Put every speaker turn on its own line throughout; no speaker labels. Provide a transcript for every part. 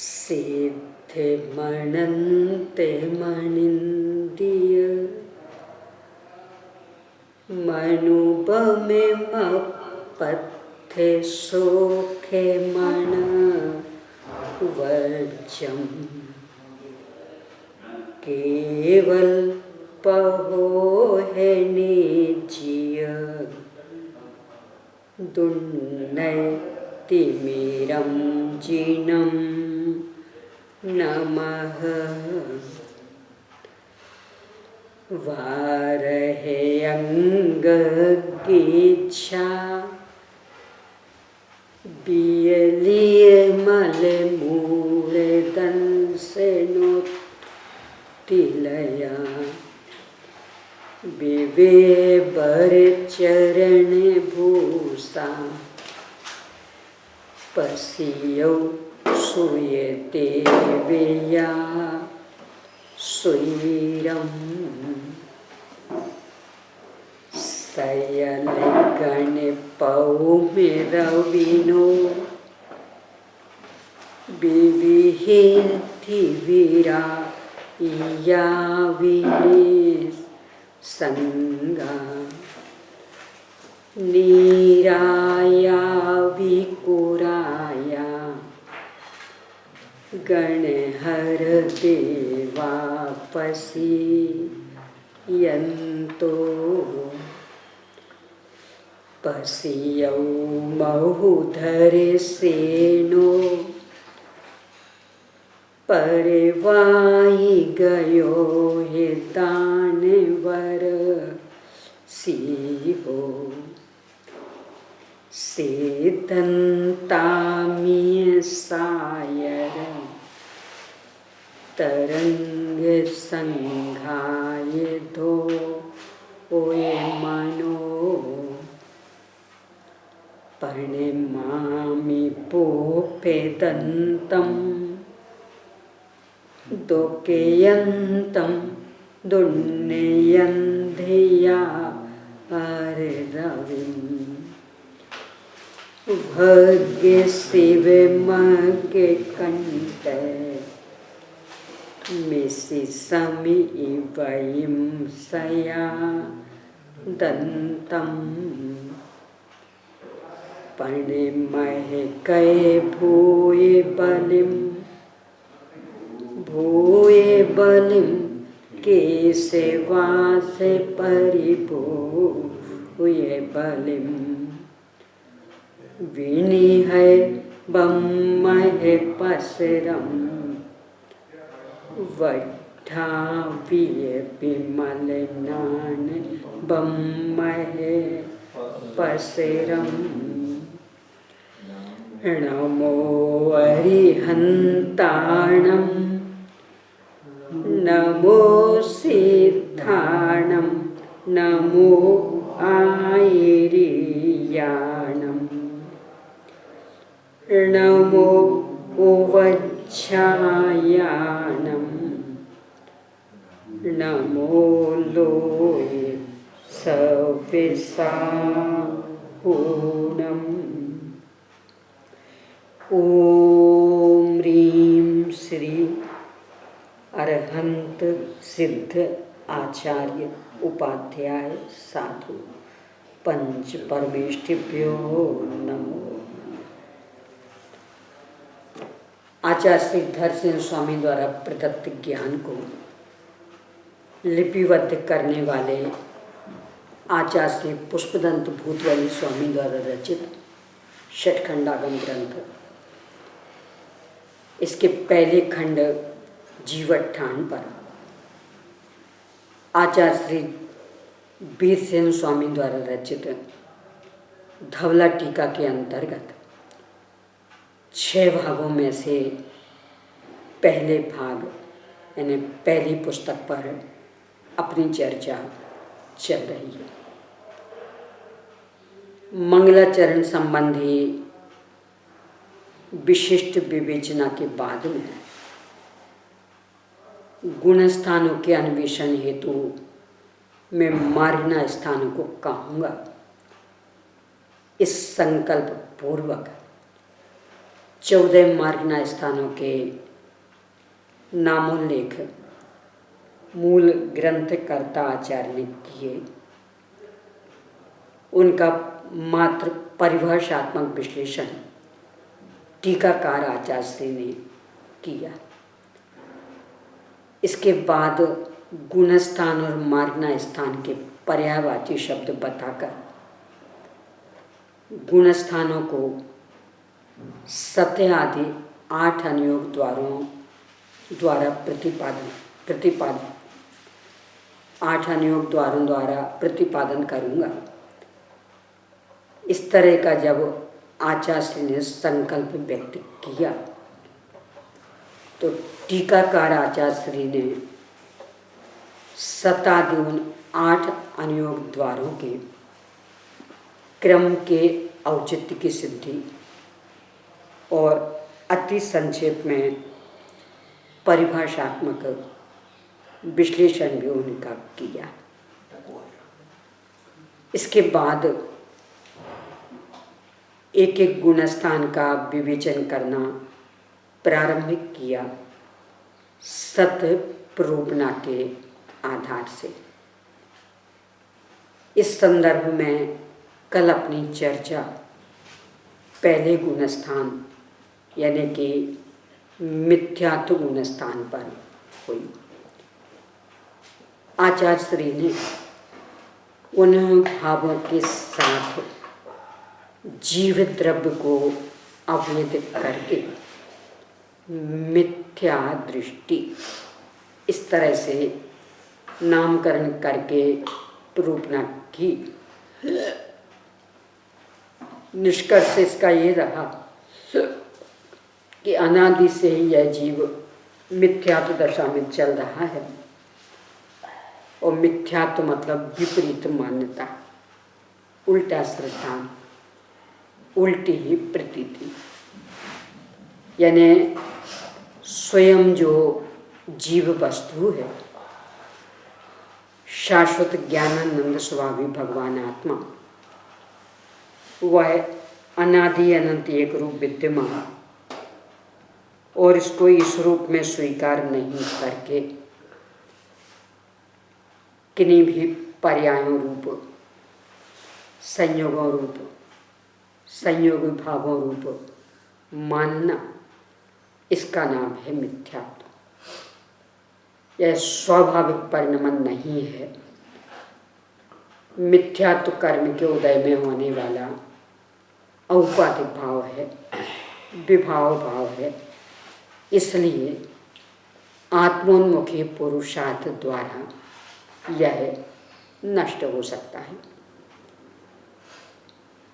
सिद्धि मनन्ते मनिन्द्रिय मनुबमे मपत्थे सोखे मन वर्जम केवल पहो है निजिय दुन्नतिमिरं जिनं नमः वारहे अंगगीच्छा बियलिए मले मूले दंसे नोतिलया विवे बर चरण भूसा पसियो सुयते वेया सुयरम सयल गण पौ में रविनो विविहिति वीरा या विनिस संगा नीराया विकुराया गणहर देवापसी यंतो पसियौ महुधर सेनो परवाही गयो हे दानवर सिहो सेतंतामिय सायर तरंग संघाय दो ओए मनो परिमामि पोपेदंतं दोकेयंतं दुन्नयन्धिया रविं भग्य शिव मग्य कंटे मिसि समी वयं सया दंतं परिमह कै भूये बलिं केशवासे परिभूये बलिं विनिहय बम्मह पसरम वट्ठाविय विमल नान बम्मह पसरम नमो अरिहंताणं नमो सिद्धाणं नमो आयिरियाणं नमो उवच्छायाणं नमो लोये सविसाहूणम् ओम ह्रीं श्री अरहंत सिद्ध आचार्य उपाध्याय साधु पंच परमेष्ठिभ्यो नमो। आचार्य श्री धर सिंह स्वामी द्वारा प्रदत्त ज्ञान को लिपिबद्ध करने वाले आचार्य श्री पुष्पदंत भूतवली स्वामी द्वारा रचित षटखंडागम ग्रंथ, इसके पहले खंड जीवत्थान पर आचार्य श्री बीरसेन स्वामी द्वारा रचित धवला टीका के अंतर्गत 6 भागों में से पहले भाग यानी पहली पुस्तक पर अपनी चर्चा चल रही है। मंगलाचरण संबंधी विशिष्ट विवेचना के बाद में गुण स्थानों के अन्वेषण हेतु मैं मार्गना स्थानों को कहूँगा। इस संकल्प पूर्वक 14 मार्गना स्थानों के नामोल्लेख मूल ग्रंथकर्ता आचार्य ने किए, उनका मात्र परिभाषात्मक विश्लेषण टीकाकार आचार्य श्री ने किया। इसके बाद गुणस्थान और मार्गना स्थान के पर्यायवाची शब्द बताकर गुणस्थानों को 7 आदि 8 अनुयोग द्वारों द्वारा प्रतिपादन करूँगा। इस तरह का जब आचार्य ने संकल्प व्यक्त किया तो टीकाकार आचार्य श्री ने 7 आदि 8 अनुयोग द्वारों के क्रम के औचित्य की सिद्धि और अति संक्षेप में परिभाषात्मक विश्लेषण भी उनका किया। इसके बाद एक एक गुणस्थान का विवेचन करना प्रारंभ किया सत्य प्रोपना के आधार से। इस संदर्भ में कल अपनी चर्चा पहले गुणस्थान यानी कि मिथ्यात्व गुणस्थान पर हुई। आचार्य श्री ने उन भावों के साथ जीव द्रव्य को अवैध करके मिथ्या दृष्टि इस तरह से नामकरण करके प्रूपना की। निष्कर्ष इसका ये रहा कि अनादि से ही यह जीव मिथ्यात्व दशा में चल रहा है और मिथ्यात्व मतलब विपरीत मान्यता, उल्टा श्रद्धा, उल्टी ही प्रतीति, यानी स्वयं जो जीव वस्तु है शाश्वत ज्ञानानंद स्वभावी भगवान आत्मा, वह अनादि अनंत एक रूप विद्यमान और इसको इस रूप में स्वीकार नहीं करके किन्हीं भी पर्यायों रूप, संयोगों रूप, संयोग भावों रूप मानना, इसका नाम है मिथ्यात्व। यह स्वाभाविक परिणमन नहीं है। मिथ्यात्व कर्म के उदय में होने वाला औपाधिक भाव है, विभाव भाव है। इसलिए आत्मोन्मुखी पुरुषार्थ द्वारा यह नष्ट हो सकता है।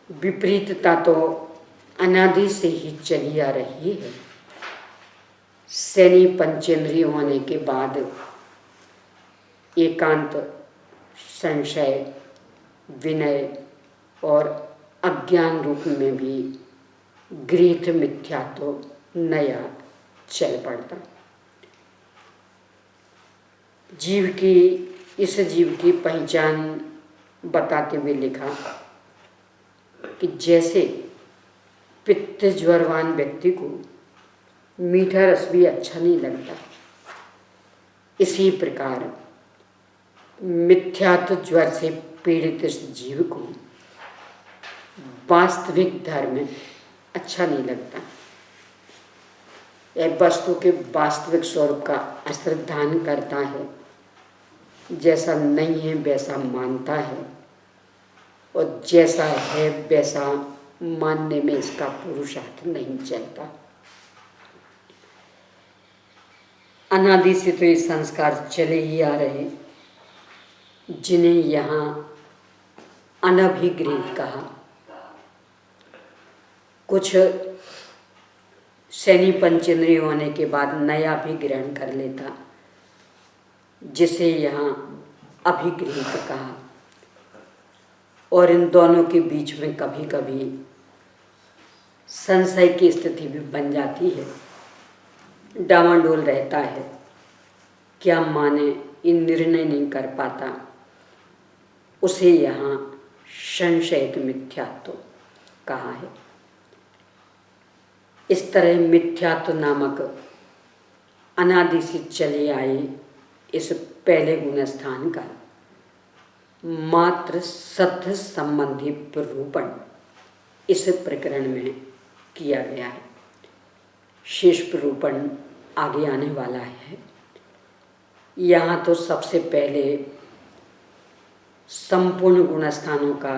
विपरीतता तो अनादि से ही चली आ रही है। शनि पंचेंद्रिय होने के बाद एकांत, संशय, विनय और अज्ञान रूप में भी गृहीत मिथ्यात्व नया चल पड़ता। इस जीव की पहचान बताते हुए लिखा कि जैसे पित्त ज्वरवान व्यक्ति को मीठा रस भी अच्छा नहीं लगता, इसी प्रकार मिथ्यात्व ज्वर से पीड़ित इस जीव को वास्तविक धर्म अच्छा नहीं लगता। यह वस्तु के वास्तविक स्वरूप का अश्रद्धान करता है, जैसा नहीं है वैसा मानता है और जैसा है वैसा मानने में इसका पुरुषार्थ नहीं चलता। अनादि से तो ये संस्कार चले ही आ रहे, जिन्हें यहाँ अनभिगृहित कहा। कुछ शनि पंचेंद्रिय होने के बाद नया भी ग्रहण कर लेता, जिसे यहाँ अभिगृहित कहा। और इन दोनों के बीच में कभी कभी संशय की स्थिति भी बन जाती है, डामाडोल रहता है, क्या माने, इन निर्णय नहीं कर पाता। उसे यहाँ संशयित मिथ्यात्व कहा है। इस तरह मिथ्यात्व नामक अनादि से चले आए इस पहले गुण स्थान का मात्र सत्य संबंधी प्ररूपण इस प्रकरण में किया गया है। शेष प्ररूपण आगे आने वाला है। यहाँ तो सबसे पहले संपूर्ण गुणस्थानों का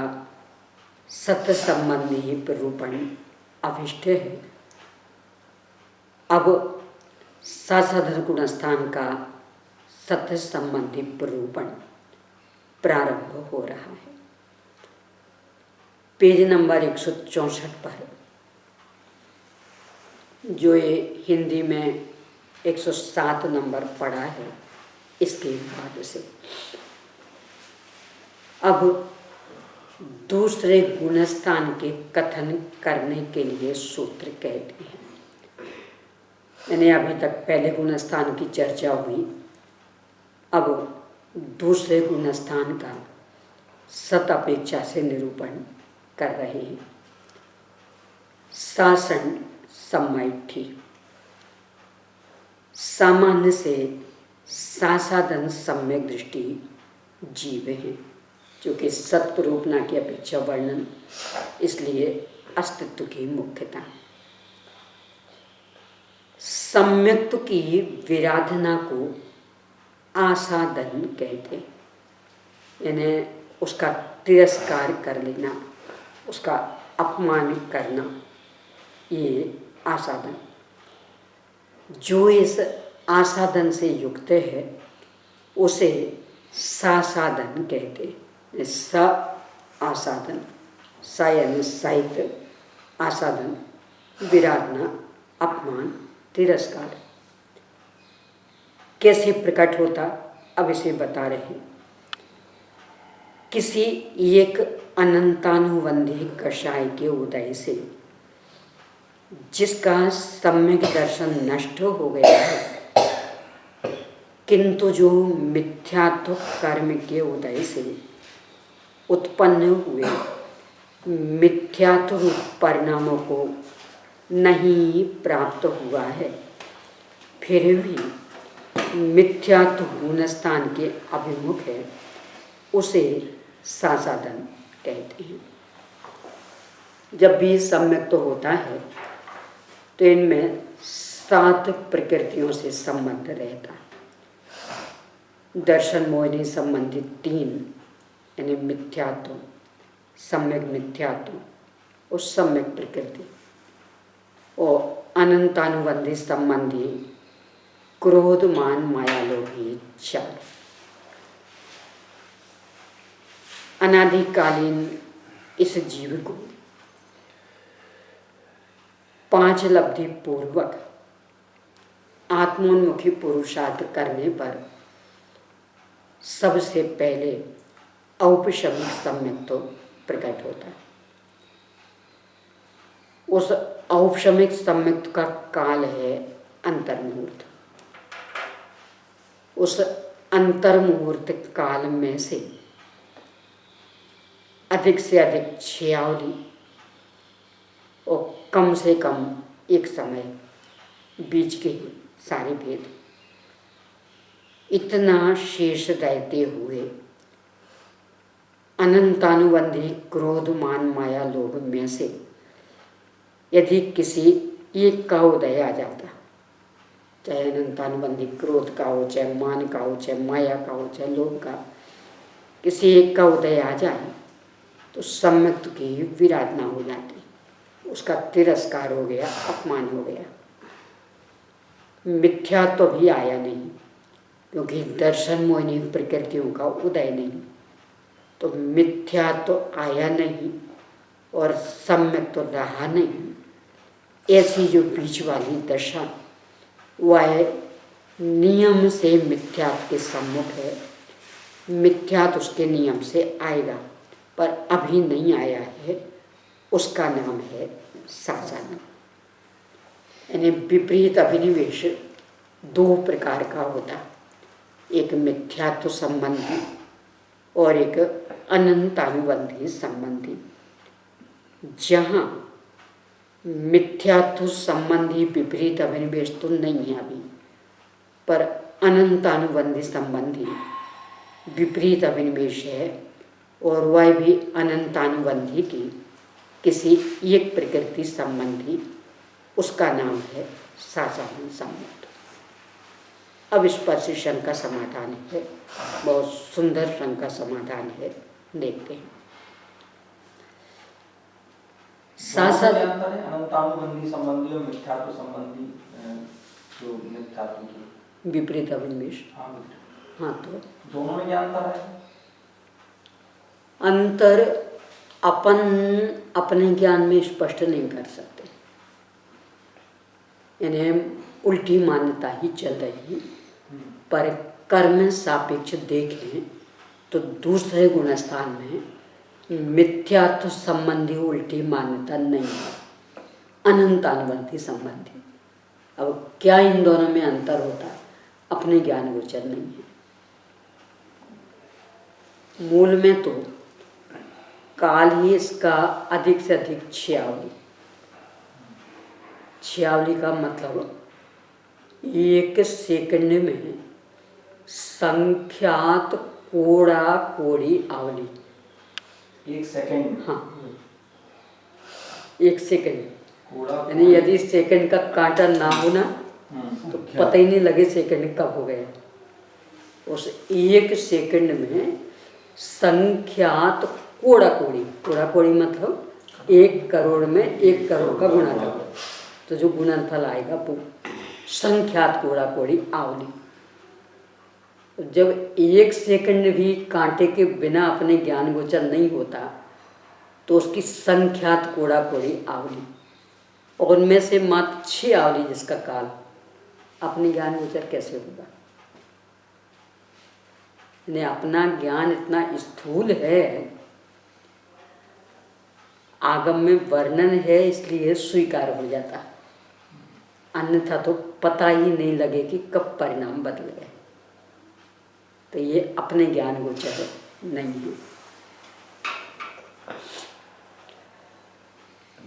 सत्य संबंधी प्ररूपण अभिष्ट है। अब सासाधारण गुणस्थान का सत्य संबंधी प्ररूपण प्रारंभ हो रहा है। पेज नंबर 164 पर, जो ये हिंदी में 107 नंबर पड़ा है, इसके बाद से अब दूसरे गुणस्थान के कथन करने के लिए सूत्र कहते हैं। यानी अभी तक पहले गुणस्थान की चर्चा हुई, अब दूसरे गुणस्थान का सत अपेक्षा से निरूपण कर रहे हैं। शासन सम्मैथी, सामान्य से सासादन सम्यक दृष्टि जीव हैं, जो कि सत्प्रूपना की अपेक्षा वर्णन, इसलिए अस्तित्व की मुख्यता। सम्यक्त्व की विराधना को आसादन कहते हैं, यानी उसका तिरस्कार कर लेना, उसका अपमान करना, ये आसादन। जो इस आसादन से युक्त है उसे सासादन कहते हैं। स आसादन, स यानी साहित्य, आसादन विराधना, अपमान, तिरस्कार। कैसे प्रकट होता, अब इसे बता रहे हैं। किसी एक अनंतानुबंधी कषाय के उदय से जिसका सम्यक दर्शन नष्ट हो गया है, किंतु जो मिथ्यात्व कर्म के उदय से उत्पन्न हुए मिथ्यात्व परिणामों को नहीं प्राप्त हुआ है, फिर भी मिथ्यात्व गुणस्थान के अभिमुख है, उसे सासादन कहते हैं। जब भी सम्यक तो होता है तो इनमें 7 प्रकृतियों से संबंध रहता है। दर्शन मोहिनी संबंधित 3, यानी मिथ्यात्व, सम्यक मिथ्यात्व और सम्यक प्रकृति, और अनंतानुबंधी संबंधी क्रोध मान माया लोभ ही 4। अनादिकालीन इस जीव को 5 लब्धि पूर्वक आत्मोन्मुखी पुरुषार्थ करने पर सबसे पहले औपशमिक सम्यक तो प्रकट होता है। उस औपशमिक सम्यक का काल है अंतर्मुहूर्त। उस अंतर्मुहूर्त काल में से अधिक से अधिक 46 और कम से कम एक समय बीच के ही सारे भेद, इतना शेष रहते हुए अनंतानुबंधी क्रोध मान माया लोभ में से यदि किसी एक का उदय आ जाता, चाहे अनंतानुबंधी क्रोध का हो, चाहे मान का हो, चाहे माया का हो, चाहे लोभ का, किसी एक का उदय आ जाए तो सम्यक्त्व की विराधना हो जाती, उसका तिरस्कार हो गया, अपमान हो गया। मिथ्या तो भी आया नहीं, क्योंकि दर्शन मोहिनी प्रकृतियों का उदय नहीं, तो मिथ्या तो आया नहीं और सम्यक तो रहा नहीं। ऐसी जो बीच वाली दशा वह नियम से मिथ्यात्व के सम्मुख है, मिथ्यात्व उसके नियम से आएगा, पर अभी नहीं आया है, उसका नाम है सासादन। यानी विपरीत अभिनिवेश 2 प्रकार का होता, एक मिथ्यात्व संबंधी और एक अनंतानुबंधी संबंधी। जहाँ मिथ्यात्व संबंधी विपरीत अभिनिवेश तो नहीं है अभी, पर अनंतानुबंधी संबंधी विपरीत अभिनिवेश है, और वह भी अनंतानुबंधी की किसी एक प्रकृति संबंधी, उसका नाम है साधारण संबंध। अब इस पर से शंका समाधान है, बहुत सुंदर शंका समाधान है, देखते हैं।
अनंतानुबंधी संबंधी और मिथ्यात्व संबंधी, जो मिथ्यात्व की
विपरीत अभिनिवेश, हाँ, तो
दोनों में क्या अंतर है?
अंतर अपन अपने ज्ञान में स्पष्ट नहीं कर सकते, इन्हें उल्टी मान्यता ही चल रही है। पर कर्म सापेक्ष देखें तो दूसरे गुणस्थान में मिथ्यात्व संबंधी उल्टी मान्यता नहीं है, अनंतानुबंधी संबंधी। अब क्या इन दोनों में अंतर होता है, अपने ज्ञान गोचर नहीं है। मूल में तो काल ही इसका अधिक से अधिक छियावली का मतलब एक सेकंड में संख्यात कोड़ा कोड़ी आवली।
एक सेकंड?
हाँ, एक सेकंड, यानी यदि सेकंड का कांटा ना हो ना तो पता ही नहीं लगे सेकंड कब हो गया। उस एक सेकंड में संख्यात कोड़ा कोड़ी मतलब 1 करोड़ में 1 करोड़ का गुणा करो तो जो गुणनफल आएगा वो संख्यात कोड़ा कोड़ी आवली। जब 1 सेकंड भी कांटे के बिना अपने ज्ञान गोचर नहीं होता तो उसकी संख्यात कोड़ा कोड़ी आवली, और उनमें से मात्र 6 आवली जिसका काल अपने ज्ञान गोचर कैसे होगा। यानी अपना ज्ञान इतना स्थूल है, आगम में वर्णन है इसलिए स्वीकार हो जाता, अन्यथा तो पता ही नहीं लगे कि कब परिणाम बदल गए। तो ये अपने ज्ञान गोचर नहीं है।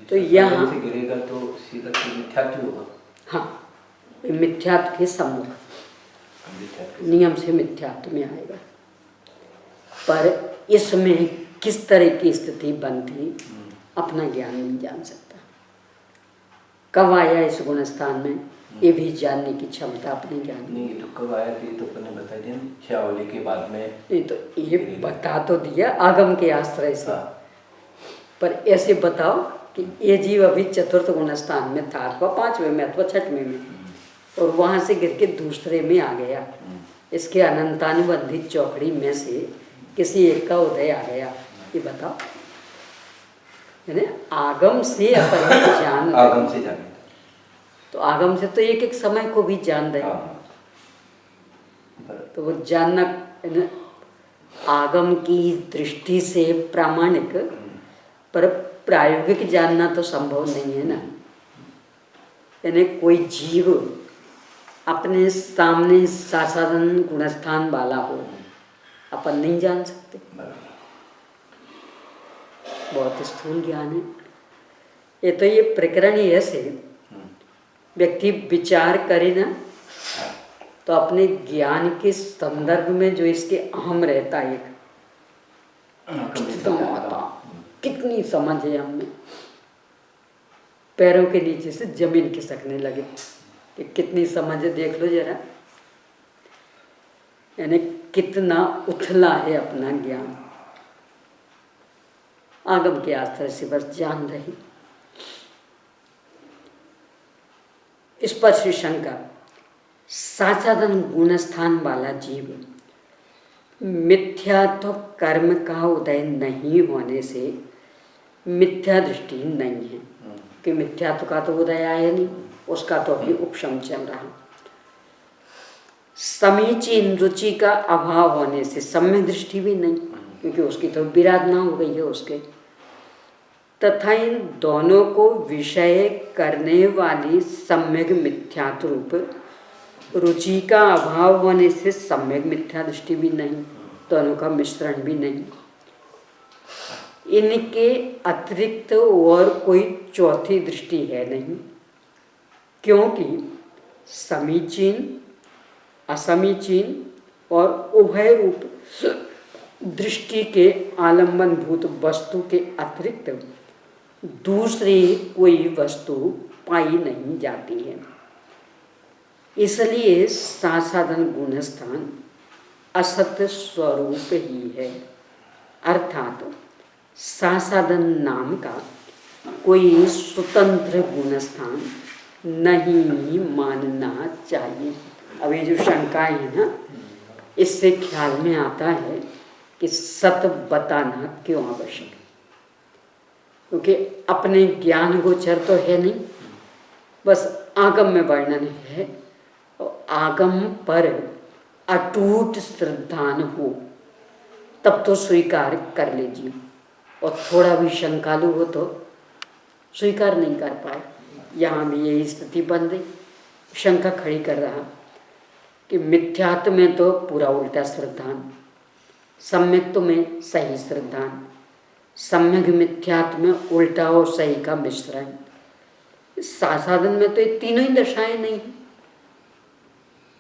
तो यहाँ
से गिरेगा तो सीधा मिथ्यात्व होगा।
हाँ, मिथ्यात्व के सम्मुख नियम से मिथ्यात्व में आएगा, पर इसमें किस तरह की स्थिति बनती अपना ज्ञान नहीं जान सकता। कब आया इस गुणस्थान में ये भी जानने की क्षमता अपने ज्ञान
नहीं। तो कब आया थी तो अपने बता दिया छियावली के बाद में।
नहीं तो ये बता तो दिया आगम के आश्रय से। पर ऐसे बताओ कि ये जीव अभी चतुर्थ गुणस्थान में था अथवा 5वें में अथवा 6वें में, और वहाँ से गिर के दूसरे में आ गया। इसके अनंतानुबंधित चौकड़ी में से किसी एक का उदय आ गया, ये बताओ। यानी आगम से अपन जान,
आगम से जाने,
तो आगम से तो एक एक समय को भी जान रहे, तो वो जानना आगम की दृष्टि से प्रामाणिक, पर प्रायोगिक जानना तो संभव नहीं है ना। यानी कोई जीव अपने सामने साधारण गुणस्थान वाला हो, अपन नहीं जान सकते, बहुत स्थूल ज्ञान है ये। तो ये प्रकरण ही ऐसे व्यक्ति विचार करे ना तो अपने ज्ञान के संदर्भ में जो इसके अहम रहता है, कितनी समझ है हमें, पैरों के नीचे से जमीन खिसकने लगे कि कितनी समझ है, देख लो जरा। यानी कितना उथला है अपना ज्ञान, आगम के आश्रय से बस जान रही। इस पर श्री शंकर, साधारण गुणस्थान वाला जीव मिथ्यात्व कर्म का उदय नहीं होने से मिथ्या दृष्टि नहीं है कि मिथ्यात्व का तो उदय आया नहीं, उसका तो अभी उपशम चल रहा। समीचीन रुचि का अभाव होने से सम्य दृष्टि भी नहीं, क्योंकि उसकी तो विराधना हो गई है उसके। तथा इन दोनों को विषय करने वाली सम्यक मिथ्यात्व रूप रुचि का अभाव होने से सम्यक मिथ्या दृष्टि भी नहीं, दोनों का मिश्रण भी नहीं। इनके अतिरिक्त और कोई चौथी दृष्टि है नहीं, क्योंकि समीचीन, असमीचीन और उभय रूप दृष्टि के आलम्बनभूत वस्तु के अतिरिक्त दूसरी कोई वस्तु पाई नहीं जाती है। इसलिए सासाधन गुणस्थान असत स्वरूप ही है, अर्थात सासाधन नाम का कोई स्वतंत्र गुणस्थान नहीं मानना चाहिए। अब ये जो शंकाएं है ना, इससे ख्याल में आता है कि सत बताना क्यों आवश्यक है, क्योंकि अपने ज्ञान गोचर तो है नहीं, बस आगम में वर्णन है। और आगम पर अटूट श्रद्धान हो तब तो स्वीकार कर लीजिए, और थोड़ा भी शंकालु हो तो स्वीकार नहीं कर पाए। यहाँ भी यही स्थिति बन गई, शंका खड़ी कर रहा कि मिथ्यात्व में तो पूरा उल्टा श्रद्धान, सम्यक्त्व में सही श्रद्धान, सम्यक मिथ्यात्व में उल्टा और सही का मिश्रण। सासाधन में तो ये तीनों ही दशाएं नहीं,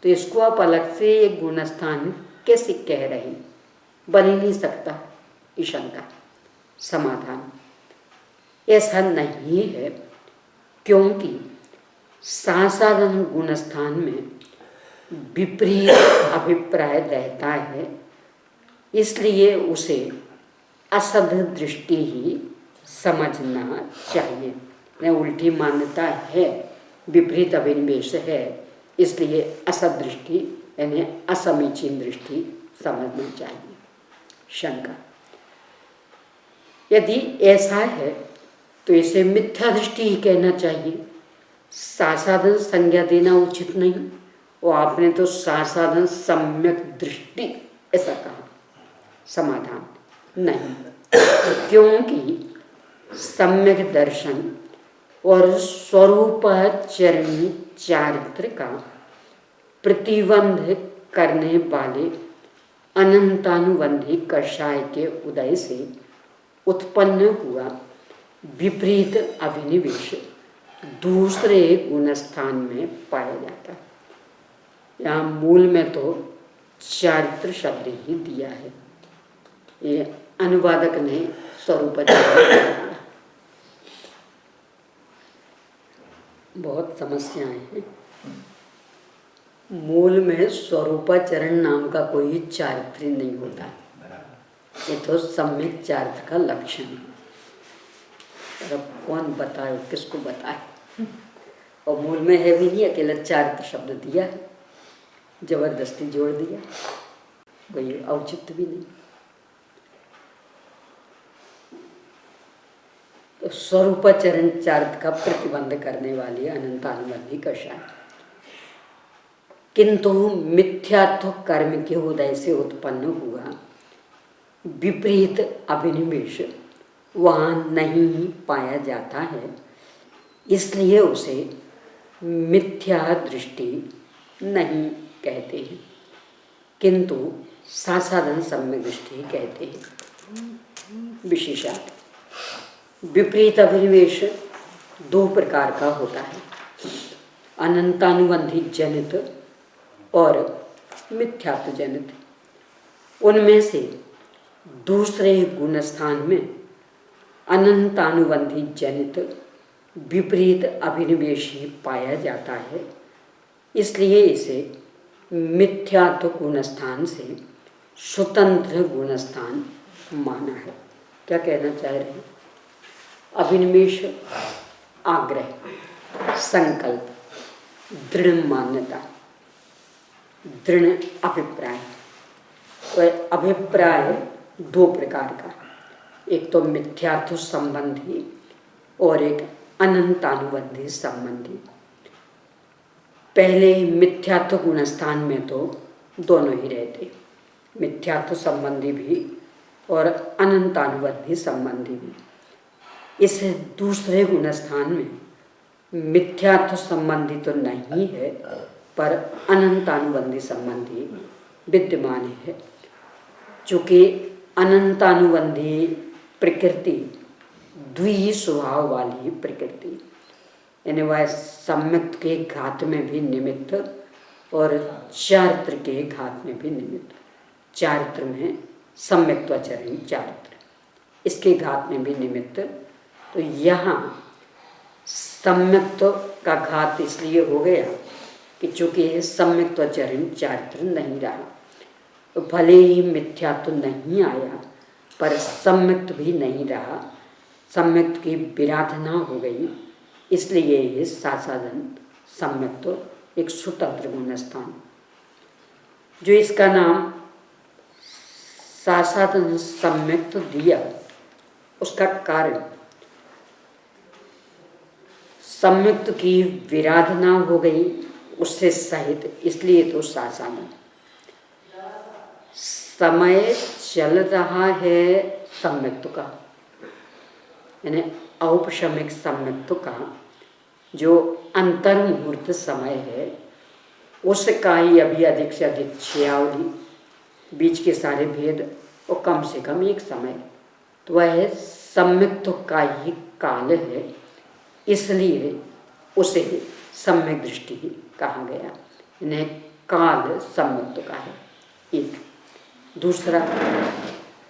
तो इसको आप अलग से एक गुणस्थान कैसे कह रहे हैं? बन ही नहीं सकता। ईशन का समाधान ऐसा नहीं है, क्योंकि सासाधन गुणस्थान में विपरीत अभिप्राय रहता है, इसलिए उसे असद दृष्टि ही समझना चाहिए। ने उल्टी मान्यता है, विपरीत अभिनिवेश है, इसलिए असद दृष्टि यानी असमीचीन दृष्टि समझना चाहिए। शंका, यदि ऐसा है तो इसे मिथ्या दृष्टि ही कहना चाहिए, सासाधन संज्ञा देना उचित नहीं। और आपने तो सासाधन सम्यक दृष्टि ऐसा कहा। समाधान नहीं, क्योंकि सम्यक दर्शन और स्वरूपाचरणी चारित्र का प्रतिबंध करने वाले अनंतानुबंधी कषाय के उदय से उत्पन्न हुआ विपरीत अभिनिवेश दूसरे गुणस्थान में पाया जाता है। यहाँ मूल में तो चारित्र शब्द ही दिया है, ये अनुवादक ने स्वरूपाचरण। बहुत समस्याएं हैं। मूल में स्वरूपाचरण नाम का कोई चारित्र नहीं होता, ये तो सम्यक चारित्र का लक्षण है। अब कौन बताए, किसको बताए? और मूल में है भी नहीं, अकेला चारित्र शब्द दिया है, जबरदस्ती जोड़ दिया, कोई औचित्य भी नहीं। तो स्वरूपाचरण चारित्र का प्रतिबंध करने वाली अनंतानुबंधी कषाय, किंतु मिथ्यात्व कर्म के उदय से उत्पन्न हुआ विपरीत अभिनिवेश वहाँ नहीं पाया जाता है, इसलिए उसे मिथ्या दृष्टि नहीं कहते हैं, किंतु सासाधन सम्यक दृष्टि कहते हैं। विशेषात विपरीत अभिनिवेश दो प्रकार का होता है, अनंतानुबंधी जनित और मिथ्यात्व जनित। उनमें से दूसरे गुणस्थान में अनंतानुबंधी जनित विपरीत अभिनिवेश ही पाया जाता है, इसलिए इसे मिथ्यात्व गुणस्थान से स्वतंत्र गुणस्थान माना है। क्या कहना चाह रहे हैं? अभिनिवेश, आग्रह, संकल्प, दृढ़ मान्यता, दृढ़ अभिप्राय। और अभिप्राय दो प्रकार का, एक तो मिथ्यात्व संबंधी और एक अनंतानुबंधी संबंधी। पहले मिथ्यात्व गुणस्थान में तो दोनों ही रहते, मिथ्यात्व संबंधी भी और अनंतानुबंधी संबंधी भी। इस दूसरे गुणस्थान में मिथ्यात्व संबंधी तो नहीं है, पर अनंतानुबंधी संबंधी विद्यमान है। चूँकि अनंतानुबंधी प्रकृति द्वि स्वभाव वाली प्रकृति, यानी वह सम्यक्त के घात में भी निमित्त और चारित्र के घात में भी निमित्त। चारित्र में सम्यक्त्वाचरण चारित्र, इसके घात में भी निमित्त। तो यहाँ सम्यक्त्व का घात इसलिए हो गया कि चूंकि सम्यक्त्वाचरण चारित्र नहीं रहा, तो भले ही मिथ्या तो नहीं आया पर सम्यक्त भी नहीं रहा, सम्यक्त की विराधना हो गई, इसलिए ये सासाधन सम्यक्त एक स्वतंत्र गुणस्थान, जो इसका नाम सासाधन सम्यक्त दिया उसका कारण सम्यक्त की विराधना हो गई उससे सहित, इसलिए तो सासाधन। समय चल रहा है सम्यक्त का, यानी औपशमिक सम्यक्त का जो अंतर मुहूर्त समय है, उसका ही अभी अधिक से अधिक छयावधि, बीच के सारे भेद और कम से कम एक समय, तो वह सम्यक्त का ही काल है, इसलिए उसे सम्यक दृष्टि ही कहा गया। यानी काल सम्यक्त का है एक। दूसरा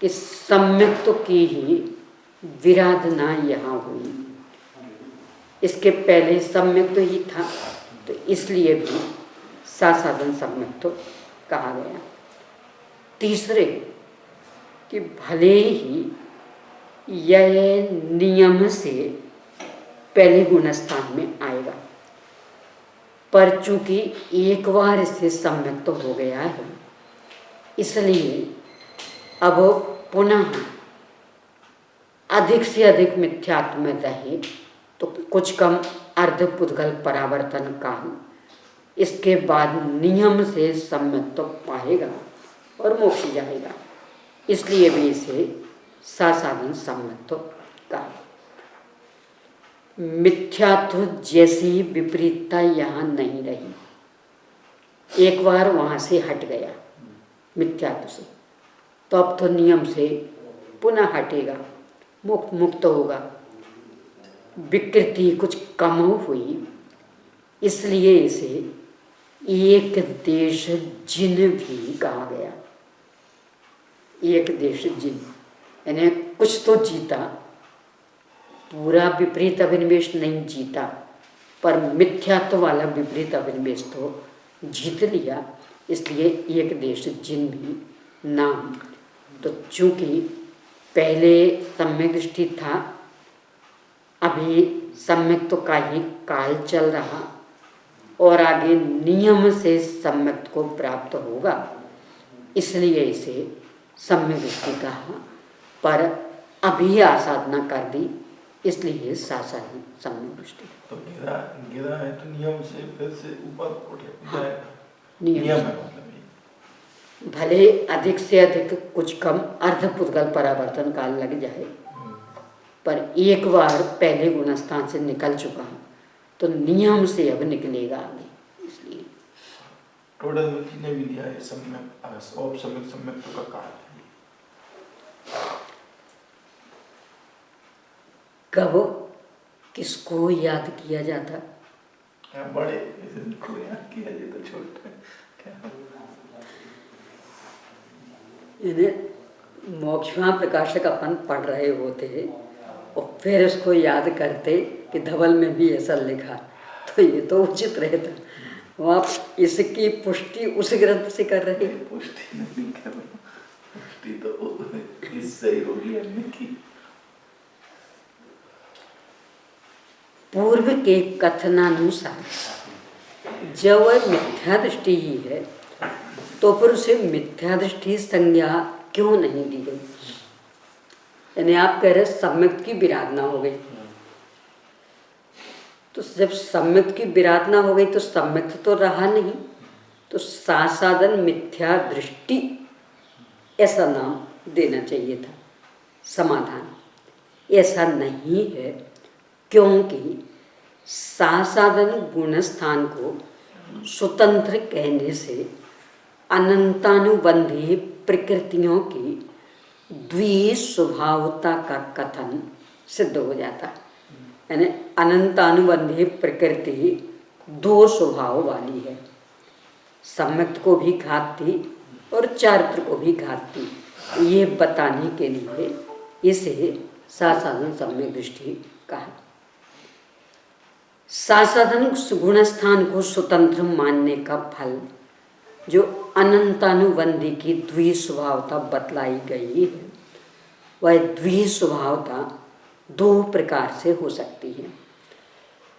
कि सम्यक्त की ही विराधना यहाँ हुई, इसके पहले सम्यक्त ही था, तो इसलिए भी सासाधन सम्यक्त कहा गया। तीसरे कि भले ही यह नियम से पहले गुणस्थान में आएगा, पर चूंकि एक बार इससे सम्यक्त हो गया है, इसलिए अब पुनः अधिक से अधिक मिथ्यात्व में रहे तो कुछ कम अर्धपुद्गल परावर्तन काल, इसके बाद नियम से सम्यक्त पाएगा और मोक्ष जाएगा, इसलिए भी इसे सासाधन सम्यक्त कहा। मिथ्यात्व जैसी विपरीतता यहाँ नहीं रही, एक बार वहाँ से हट गया मिथ्यात्व से, तो अब तो नियम से पुनः हटेगा, मुक्त होगा। विकृति कुछ कम हुई, इसलिए इसे एक देश जिन भी कहा गया। एक देश जिन यानी कुछ तो जीता, पूरा विपरीत अभिनिवेश नहीं जीता, पर मिथ्यात्व वाला विपरीत अभिनिवेश तो जीत लिया, इसलिए एक देश जिन भी नाम। तो चूंकि पहले सम्यक दृष्टि था, अभी सम्यक तो का ही काल चल रहा और आगे नियम से सम्यक को प्राप्त होगा, इसलिए इसे सम्यक दृष्टि कहा, पर अभी आसाधना कर दी, इसलिए सासाधन सम्यक दृष्टि।
तो गिरा है तो नियम से फिर से ऊपर उठे जाएगा।
नियम
है मतलब
भले अधिक से अधिक कुछ कम अर्धपुद्गल परावर्तन काल लग जाए, पर एक बार पहले गुणस्थान से निकल चुका तो नियम से अब निकलेगा आगे, इसलिए
टोटल ने भी लिया है सम्यक औपसम्यक सम्यक का काल।
कब किसको याद किया जाता?
बड़े को याद किया जाए तो छोटे क्या
मोक्षमा प्रकाशक अपन पढ़ रहे होते और फिर उसको याद करते कि धवल में भी ऐसा लिखा, तो ये तो उचित रहता। वो आप इसकी पुष्टि उस ग्रंथ से कर रहे हैं।
पुष्टि नहीं कर रहा, पुष्टि तो इससे ही होगी हमने की।
पूर्व के कथनानुसार जब वह मिथ्या दृष्टि ही है, तो फिर उसे मिथ्या दृष्टि संज्ञा क्यों नहीं दी गई? यानी आप कह रहे सम्यक की विराधना हो गई, तो जब सम्यक की विराधना हो गई तो सम्यक तो रहा नहीं, तो सासाधन मिथ्या दृष्टि ऐसा नाम देना चाहिए था। समाधान ऐसा नहीं है, क्योंकि सासाधन गुणस्थान को स्वतंत्र कहने से अनंतानुबंधी प्रकृतियों की द्विस्वभावता का कथन सिद्ध हो जाता है। यानी अनंतानुबंधी प्रकृति दो स्वभाव वाली है, सम्यक्त को भी घातती और चारित्र को भी घातती। ये बताने के लिए इसे सासाधन सम्यक दृष्टि कहा। सासाधन गुणस्थान को स्वतंत्र मानने का फल जो अनंतानुबंधी की द्विस्वभावता बतलाई गई है, वह द्विस्वभावता दो प्रकार से हो सकती है।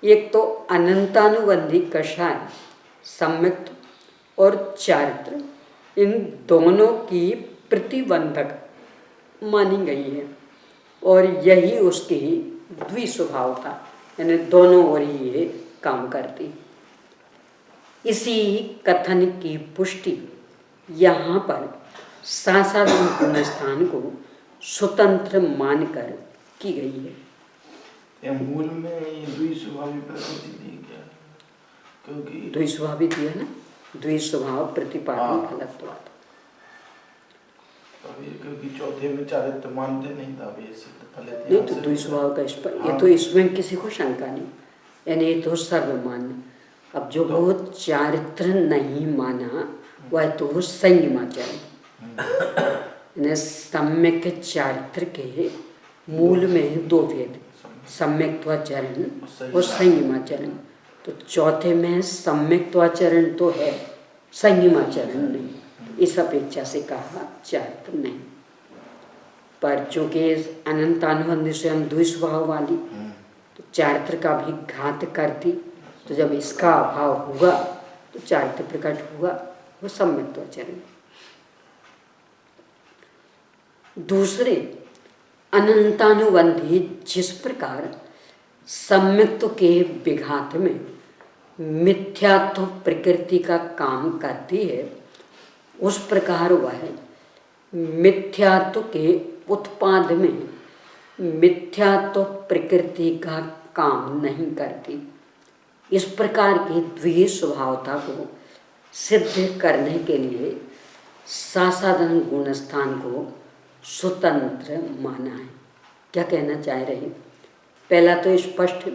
एक तो अनंतानुबंधी कषाय सम्यक्त और चारित्र, इन दोनों की प्रतिबंधक मानी गई है और यही उसकी द्विस्वभावता, यानी दोनों ओर ही ये काम करती। इसी कथन की पुष्टि यहाँ पर सासाधन गुणस्थान को स्वतंत्र मानकर की गई है।
ये मूल में ये द्विस्वभावी प्रकृति दी क्या? क्योंकि
द्विस्वभावी दिया ना, द्विस्वभाव प्रतिपादन फलत्वात्।
क्योंकि चौथे में चारित्र मानते नहीं था, ये सिद्ध फल
नहीं तो द्विस्वभाव का इस पर ये तो इसमें किसी को शंका नहीं, यानी ये तो सर्वमान्य। अब जो वो चारित्र नहीं माना वह तो संयमाचरण, सम्यक चारित्र के मूल में दो भेद, सम्यक्त्वाचरण और संयमाचरण। तो चौथे में सम्यक्त्वाचरण तो है, संयमाचरण नहीं, इस अपेक्षा से कहा चारित्र नहीं। पर चूंकि अनंतानुबंधी स्वयं द्विस्वभाव वाली, तो चारित्र का भी घात करती, तो जब इसका अभाव हुआ तो चारित्र प्रकट हुआ, वो सम्यक्त्वाचरण। दूसरे अनंतानुबंधी जिस प्रकार सम्यक्त्व के विघात में मिथ्यात्व प्रकृति का काम करती है, उस प्रकार वह मिथ्यात्व के उत्पाद में मिथ्यात्व प्रकृति का काम नहीं करती। इस प्रकार की द्विस्वभावता को सिद्ध करने के लिए सासाधन गुणस्थान को स्वतंत्र माना है। क्या कहना चाह रहे? पहला तो स्पष्ट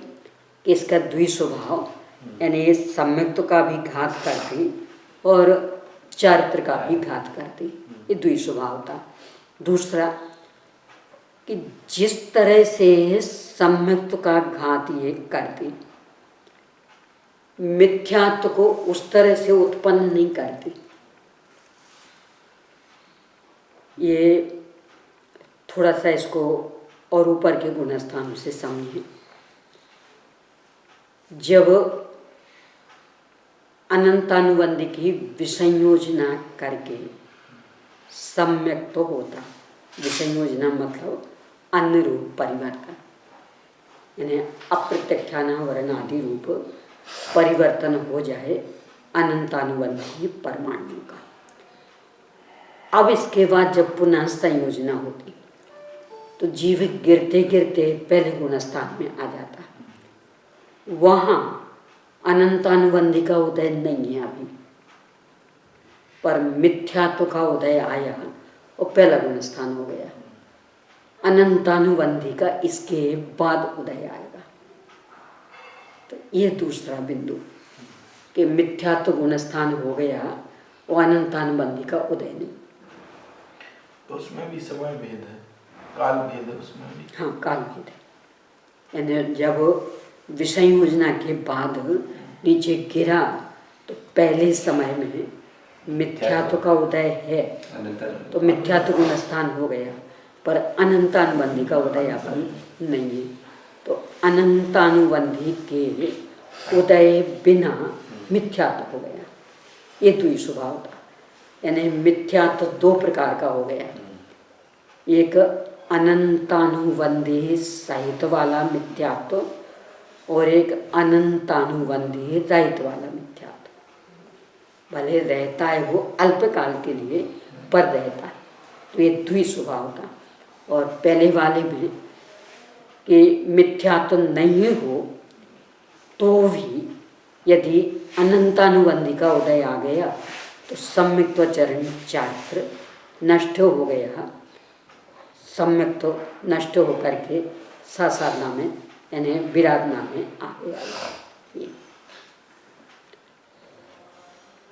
कि इसका द्विस्वभाव, यानी सम्यक्त्व का भी घात करती और चारित्र का भी घात करती, ये द्विस्वभावता। दूसरा कि जिस तरह से सम्यक्त्व का घात ये करती, मिथ्यात्व को उस तरह से उत्पन्न नहीं करती। ये थोड़ा सा इसको और ऊपर के गुणस्थानों से समझें। जब अनंतानुबंधी की विसंयोजना करके सम्यक तो होता, विसंयोजना मतलब अनुरूप परिवर्तन, यानी अप्रत्यक्षानावरण आदि रूप परिवर्तन हो जाए अनंतानुबंधी परमाणु का। अब इसके बाद जब पुनः संयोजना होती तो जीव गिरते गिरते पहले गुणस्थान में आ जाता। वहाँ अनंतानुबंधी का उदय नहीं है अभी, पर मिथ्यात्व का उदय आया और पहला गुणस्थान हो गया। अनंतानुबंधी का इसके बाद उदय आएगा। तो ये दूसरा बिंदु कि मिथ्यात्व गुणस्थान हो गया और अनंतानुबंधी का उदय नहीं।
तो उसमें भी समय भेद है, काल भेद है उसमें भी।
हाँ, काल भेद है। यानी जब विसंयोजना के बाद नीचे गिरा तो पहले समय में मिथ्यात्व का उदय है, तो मिथ्यात्व गुणस्थान हो गया, पर अनंतानुबंधी का उदय अब नहीं है। तो अनंतानुबंधी के उदय बिना मिथ्यात्व हो गया। ये द्विस्वभाव था, यानी मिथ्यात्व दो प्रकार का हो गया। एक अनंतानुबंधी सहित वाला मिथ्यात्व और एक अनंतानुबंधी रहित वाला मिथ्यात्व। भले रहता है वो अल्पकाल के लिए, पर रहता है, तो ये द्विस्वभाव था। और पहले वाले में कि मिथ्यात्व नहीं हो तो भी यदि अनंतानुबंधी का उदय आ गया तो सम्यक्त्वचरण चारित्र नष्ट हो गया सम्यक तो नष्ट होकर के साधना में यानी विराधना में आ गया।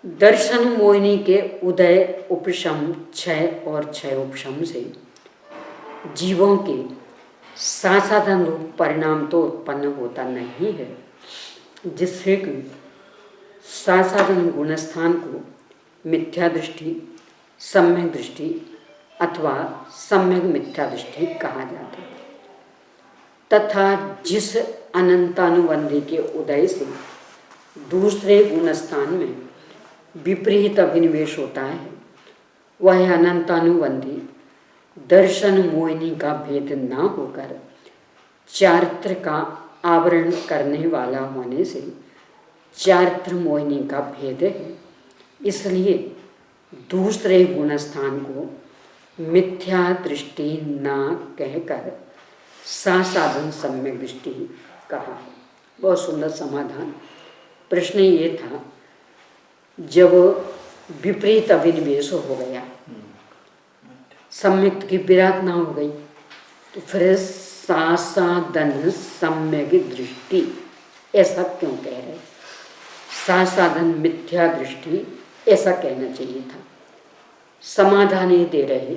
दर्शन मोहिनी के उदय उपशम क्षय और क्षय उपशम से जीवों के साधन रूप परिणाम तो उत्पन्न होता नहीं है, जिससे कि साधन गुणस्थान को मिथ्या दृष्टि, सम्यक दृष्टि अथवा सम्यक मिथ्या दृष्टि कहा जाता है। तथा जिस अनंतानुबंधी के उदय से दूसरे गुणस्थान में विपरीत अभिनिवेश होता है, वह अनंतानुबंधी दर्शन मोहिनी का भेद न होकर चारित्र का आवरण करने वाला होने से चारित्र मोहिनी का भेद है। इसलिए दूसरे गुणस्थान को मिथ्या दृष्टि न कहकर साधन सम्यक दृष्टि कहा। बहुत सुंदर समाधान। प्रश्न ये था, जब विपरीत अभिनिवेश हो गया, सम्यक की विराधना हो गई, तो फिर साधन सम्यक दृष्टि ऐसा क्यों कह रहे? साधन मिथ्या दृष्टि ऐसा कहना चाहिए था। समाधान ये दे रहे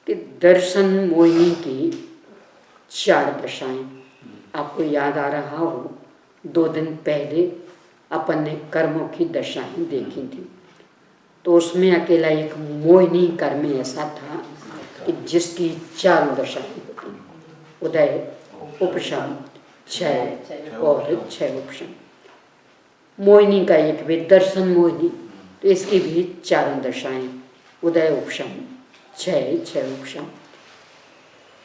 कि दर्शन मोहिनी की 4 दशाएं। आपको याद आ रहा हो, 2 दिन पहले अपन ने कर्मों की दशाएं देखी थी, तो उसमें अकेला एक मोहिनी कर्म ऐसा था कि जिसकी 4 दशाएं होती, उदय, उपशम, क्षय और क्षय उपशम। मोहिनी का एक भी दर्शन मोहिनी, तो इसकी भी 4 दशाएं, उदय, उपशम, क्षय, क्षय उपशम।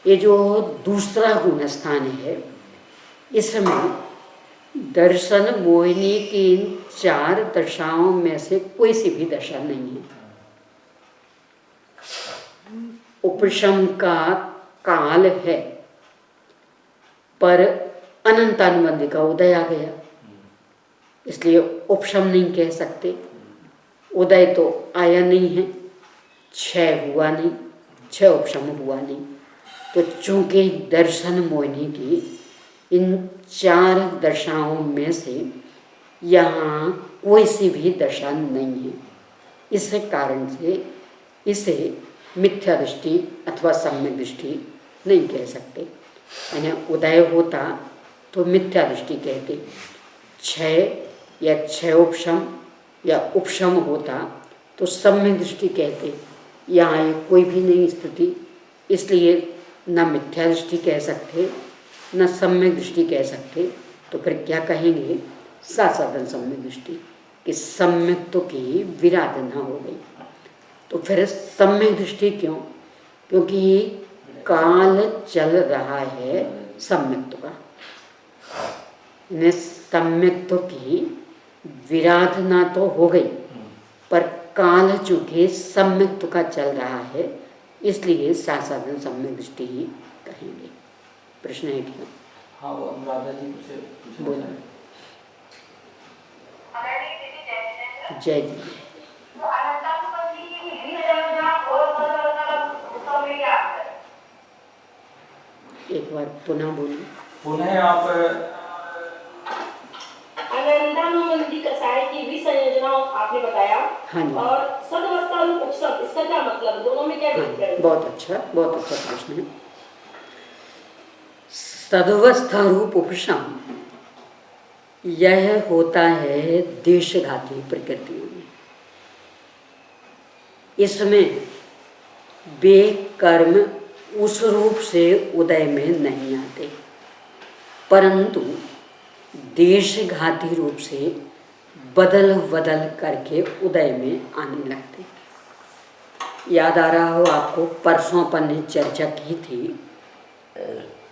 ये जो दूसरा गुणस्थान है, इसमें दर्शन मोहिनी की इन 4 दशाओं में से कोई सी भी दशा नहीं है। उपशम का काल है, पर अनंतानुबंधी का उदय आ गया, इसलिए उपशम नहीं कह सकते। उदय तो आया नहीं है, क्षय हुआ नहीं, क्षय उपशम हुआ नहीं। तो चूंकि दर्शन मोहिनी की इन 4 दशाओं में से यहाँ कोई सी भी दशा नहीं है, इस कारण से इसे मिथ्या दृष्टि अथवा सम्यक दृष्टि नहीं कह सकते। यानी उदय होता तो मिथ्या दृष्टि कहते, क्षय या क्षयोपशम या उपशम होता तो सम्यक दृष्टि कहते। यहाँ कोई भी नहीं स्थिति, इसलिए न मिथ्या दृष्टि कह सकते न सम्यक दृष्टि कह सकते। तो फिर क्या कहेंगे? साधन सम्यक दृष्टि, कि सम्यक की विराधना हो गई। तो फिर सम्यक दृष्टि क्यों? क्योंकि काल चल रहा है सम्यक का, सम्यक की विराधना तो हो गई, पर काल चूंकि सम्यक का चल रहा है, इसलिए साधन सम्यक दृष्टि ही कहेंगे। प्रश्न है क्या?
हाँ, वो अनुराधा जी कुछ
बोला। जय जी। एक बार पुनः बोलिए।
पुनः आप
अनंतानुबंधी कसाय की भी संयोजना आपने बताया।
हाँ जी।
और सदवस्था और उपसम, इसका क्या मतलब, दोनों में क्या भेद है?
बहुत अच्छा प्रश्न है। सदवस्था रूप उपशम यह होता है देशघाती प्रकृतियों में। इसमें वे कर्म उस रूप से उदय में नहीं आते, परंतु देशघाती रूप से बदल बदल करके उदय में आने लगते। याद आ रहा हो आपको, परसों अपन ने चर्चा की थी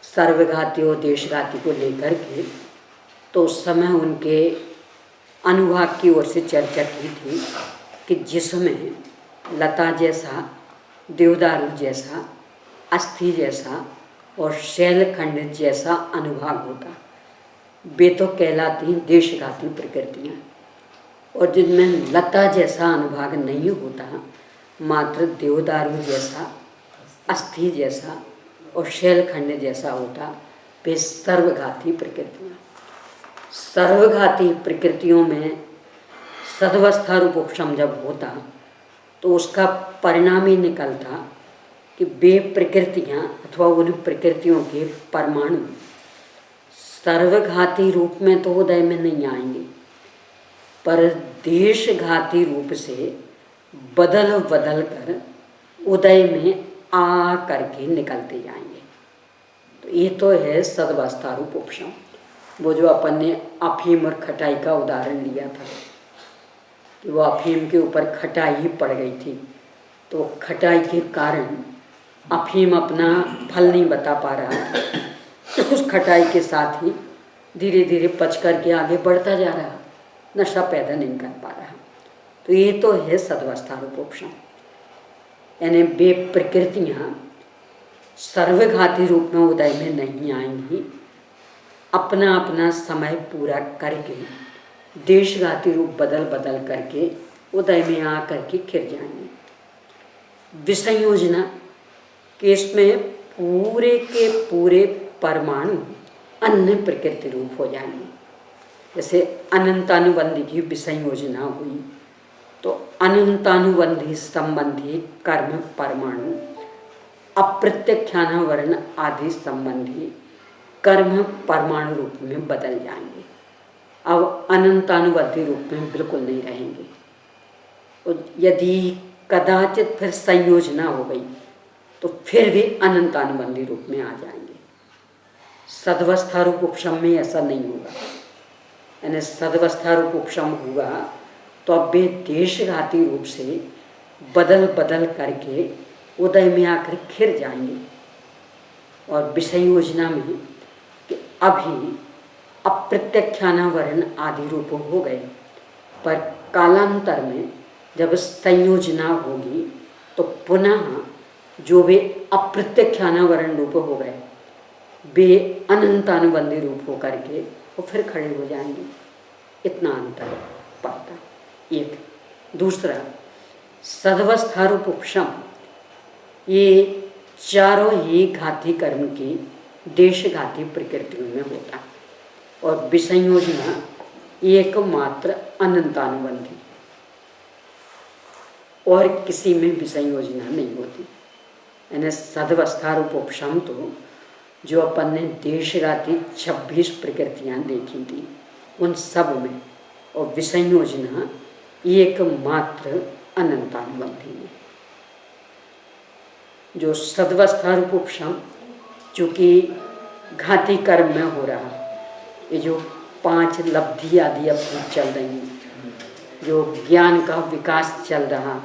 सर्वघाती और देशघाती को लेकर के, तो उस समय उनके अनुभाग की ओर से चर्चा की थी कि जिसमें लता जैसा, देवदारू जैसा, अस्थि जैसा और शैलखंड जैसा अनुभाग होता, वे तो कहलाती हैं देशघाती प्रकृतियाँ। और जिनमें लता जैसा अनुभाग नहीं होता, मात्र देवदारू जैसा अस्थि जैसा और शैलखंड जैसा होता, वे सर्वघाती प्रकृतियाँ। सर्वघाती प्रकृतियों में सदवस्था रूप उपशम जब होता तो उसका परिणाम ही निकलता कि वे प्रकृतियाँ अथवा उन प्रकृतियों के परमाणु सर्वघाती रूप में तो उदय में नहीं आएंगे, पर देशघाती रूप से बदल बदल कर उदय में आ करके निकलते जाएंगे। तो ये तो है सदवस्था रूप उपशम। वो जो अपन ने अफीम और खटाई का उदाहरण लिया था कि वो अफीम के ऊपर खटाई ही पड़ गई थी, तो खटाई के कारण अफीम अपना फल नहीं बता पा रहा था, तो उस खटाई के साथ ही धीरे धीरे पच करके आगे बढ़ता जा रहा, नशा पैदा नहीं कर पा रहा। तो ये तो है सदवस्था रूप उपशम। यानी वे प्रकृतियाँ सर्वघाती रूप में उदय में नहीं आएंगी, अपना अपना समय पूरा करके देशघाती रूप बदल बदल करके उदय में आ करके खिर जाएंगे। विसंयोजना केस में पूरे के पूरे परमाणु अन्य प्रकृति रूप हो जाएंगे। जैसे अनंतानुबंधी की विसंयोजना हुई तो अनंतानुबंधी संबंधी कर्म परमाणु अप्रत्यख्यानावरण आदि संबंधी कर्म परमाणु रूप में बदल जाएंगे। अब अनंतानुबंधी रूप में बिल्कुल नहीं रहेंगे। और यदि कदाचित फिर संयोजना हो गई तो फिर भी अनंतानुबंधी रूप में आ जाएंगे। सदवस्था रूप उपशम में ऐसा नहीं होगा। यानी सदवस्था रूप उपशम हुआ तो अब वे देशघाती रूप से बदल बदल करके उदय में आकर खिर जाएंगे। और विसंयोजना में कि अभी अप्रत्यख्यानावरण आदि रूप हो गए, पर कालांतर में जब संयोजना होगी तो पुनः जो वे अप्रत्यख्यानावरण रूप हो गए वे अनंतानुबंधी रूप हो करके वो फिर खड़े हो जाएंगे। इतना अंतर पड़ता। एक दूसरा सदवस्था रूप उपशम, ये चारों ही घाती कर्म की देशघाती प्रकृतियों में होता, और विसंयोजना एकमात्र अनंतानुबंधी, और किसी में विसंयोजना नहीं होती। यानी सदवस्था रूप उपशम तो जो अपन ने देशघाती 26 प्रकृतियाँ देखी थी उन सब में, और विसंयोजना एकमात्र अनंतानुबंधी में। जो सदवस्था रूप उपशम चूँकि घाती कर्म में हो रहा, ये जो 5 लब्धि आदि अपनी चल रही हैं, जो ज्ञान का विकास चल रहा,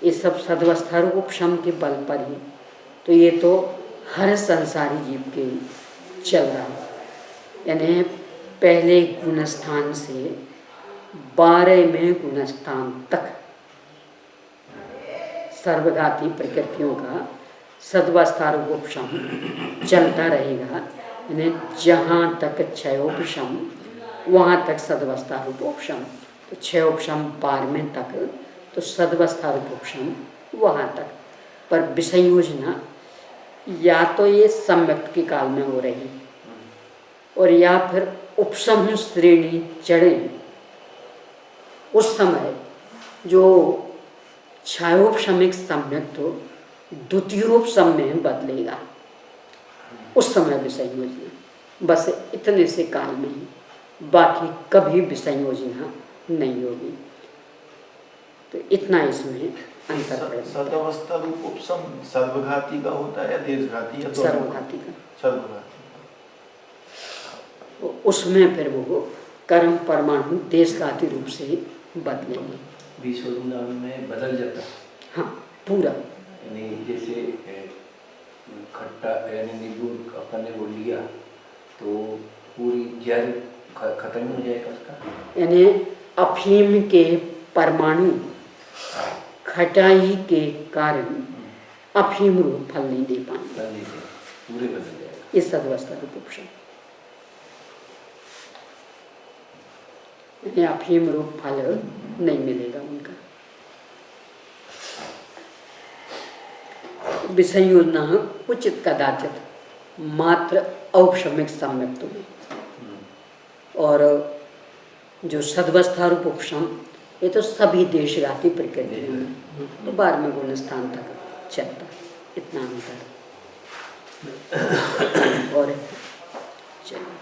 ये सब सदवस्था रूप उपशम के बल पर ही। तो ये तो हर संसारी जीव के चल रहा, यानी पहले गुणस्थान से 12वें गुणस्थान तक सर्वघाती प्रकृतियों का सदवस्था रूप उपशम चलता रहेगा। यानी जहाँ तक क्षयोपशम वहाँ तक सदवस्था रूप उपशम, तो क्षयोपशम 12वें तक तो सदवस्था रूप उपशम वहाँ तक। पर विसंयोजना या तो ये सम्यक्त के काल में हो रही और या फिर उपशम श्रेणी चढ़े, उस समय जो छायोपशमिक सम्यक्त हो द्वितीयोपशम में बदलेगा, उस समय विसंयोजना। बस इतने से काल में ही, बाकी कभी विसंयोजना नहीं होगी। तो इतना इसमें अंतर पड़ेगा।
सदवस्था रूप उपशम सर्वघाती का होता है या देशघाती या
सर्वघाती का।
सर्वघाती।
उसमें फिर वो कर्म परमाणु देशघाती रूप से बदलेंगे।
विसंयोजना में बदल जाता है।
हाँ पूरा,
यानी जैसे खट्टा यानी नींबू अपन ने वो लिया तो पूरी जहर खत्म हो जाएगा उसका।
यानी अफीम के परमाणु खटाई के कारण अफीम रूप फल नहीं दे पाएंगे,
पूरे बदल जाएगा।
ये सदवस्था रूप उपशम। यानी अफीम रूप फल नहीं मिलेगा उनका। विसंयोजना क्वचित कदाचित मात्र औपशमिक सम्यक्त्व में, और जो सद्वस्था रूप उपशम ये तो सभी देशघाती प्रकृतियों में, तो 12वें गुण स्थान तक चलता है, इतना अंतर। और चलिए,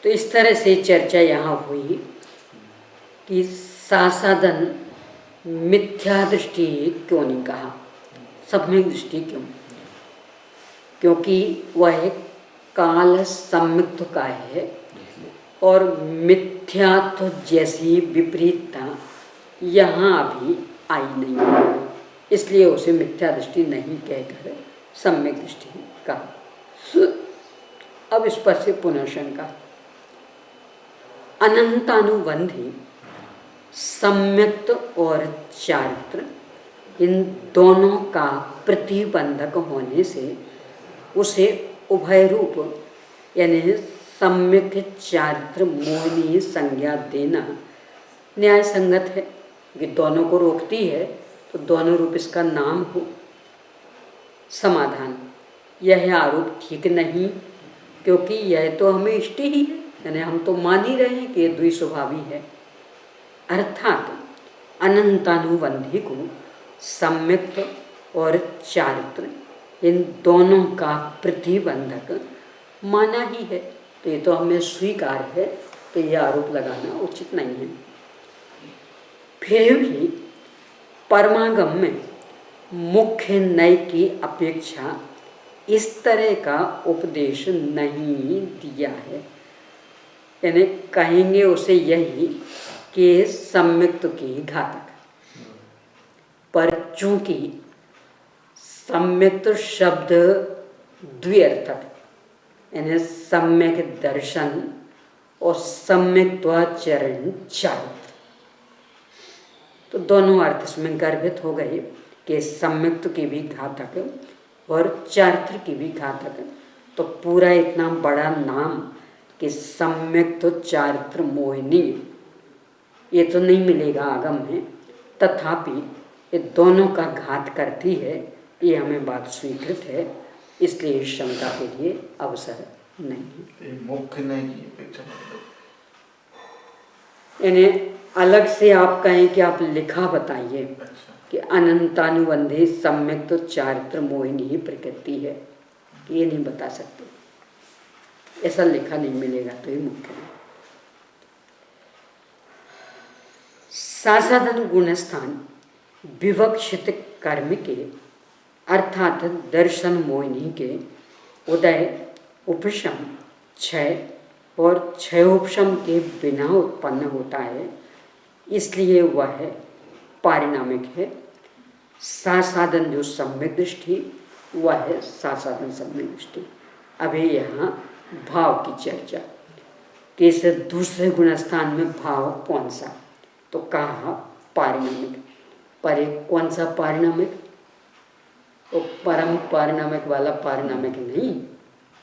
तो इस तरह से चर्चा यहाँ हुई कि सासादन मिथ्या दृष्टि क्यों नहीं कहा, सम्यक दृष्टि क्यों? क्योंकि वह काल सम्मिक्त्व का है और मिथ्यात्व जैसी विपरीतता यहाँ अभी आई नहीं है, इसलिए उसे मिथ्या दृष्टि नहीं कहकर सम्यक दृष्टि कहा। अब इस पर से पुनः शंका। अनंतानुबंधी सम्यक्त्व और चारित्र इन दोनों का प्रतिबंधक होने से उसे उभय रूप यानी सम्यक चारित्र मोहिनी संज्ञा देना न्याय संगत है कि दोनों को रोकती है तो दोनों रूप इसका नाम हो। समाधान, यह आरोप ठीक नहीं, क्योंकि यह तो हमें इष्ट ही है, यानी हम तो मान ही रहे हैं कि ये द्विस्वभावी है। अर्थात अनंतानुबंधी को सम्यक्त्व और चारित्र इन दोनों का प्रतिबंधक माना ही है, तो ये तो हमें स्वीकार है, तो यह आरोप लगाना उचित नहीं है। फिर भी परमागम में मुख्य नय की अपेक्षा इस तरह का उपदेश नहीं दिया है, यानी कहेंगे उसे यही कि सम्यक्त्व की घातक, पर चूंकि सम्यक्त्व शब्द द्व्यर्थक यानी सम्यक दर्शन और सम्यक्त्वाचरण चारित्र, तो दोनों अर्थ इसमें गर्भित हो गए कि सम्यक्त्व की भी घातक और चारित्र की भी घातक। तो पूरा इतना बड़ा नाम कि सम्यक्त्व चारित्र मोहिनी, ये तो नहीं मिलेगा आगम में, तथापि ये दोनों का घात करती है, ये हमें बात स्वीकृत है, इसलिए शंका के लिए अवसर नहीं है।
मुख्य नहीं की अपेक्षा
इन्हें अलग से आप कहें कि आप लिखा बताइए कि अनंतानुबंधी सम्यक्त्व चारित्र मोहिनी ही प्रकृति है, ये नहीं बता सकते, ऐसा लिखा नहीं मिलेगा, तो ये मुख्य है। सासादन गुणस्थान विवक्षित कर्म के अर्थात दर्शन मोहिनी के उदय उपशम क्षय और क्षयोपशम के बिना उत्पन्न होता है, इसलिए वह पारिणामिक है। सासादन जो सम्यक दृष्टि वह है सासादन सम्यक दृष्टि। अभी यहाँ भाव की चर्चा कि इस दूसरे गुणस्थान में भाव कौन सा, तो कहा पारिणामिक। पर एक कौन सा पारिणामिक, तो परम पारिणामिक वाला पारिणामिक नहीं,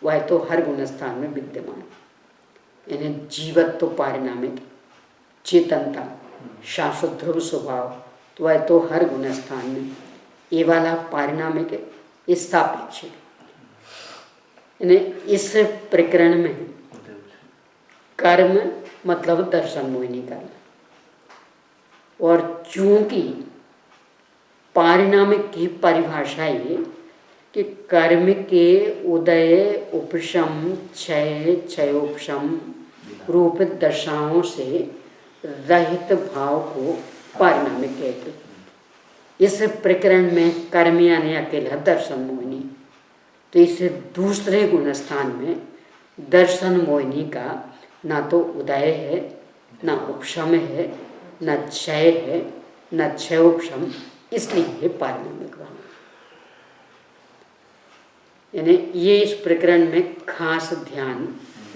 वह तो हर गुणस्थान में विद्यमान, यानी जीवत्व तो पारिणामिक, चेतनता, शाश्वत ध्रुव स्वभाव, तो वह तो हर गुणस्थान में। ये वाला पारिणामिक है, इस सापेक्षिक, यानी इस प्रकरण में कर्म मतलब दर्शन मोहिनी कर्म, और चूंकि पारिणामिक की परिभाषा ये कि कर्म के उदय उपशम क्षय क्षयोपशम रूप दशाओं से रहित भाव को पारिणामिक कहते। इस प्रकरण में कर्म यानी अकेला दर्शन मोहिनी, तो इस दूसरे गुणस्थान में दर्शन मोहिनी का ना तो उदय है, ना उपशम है, न क्षय है, न क्षयोपशम, इसलिए है पारिणामिक भाव। यानी ये इस प्रकरण में खास ध्यान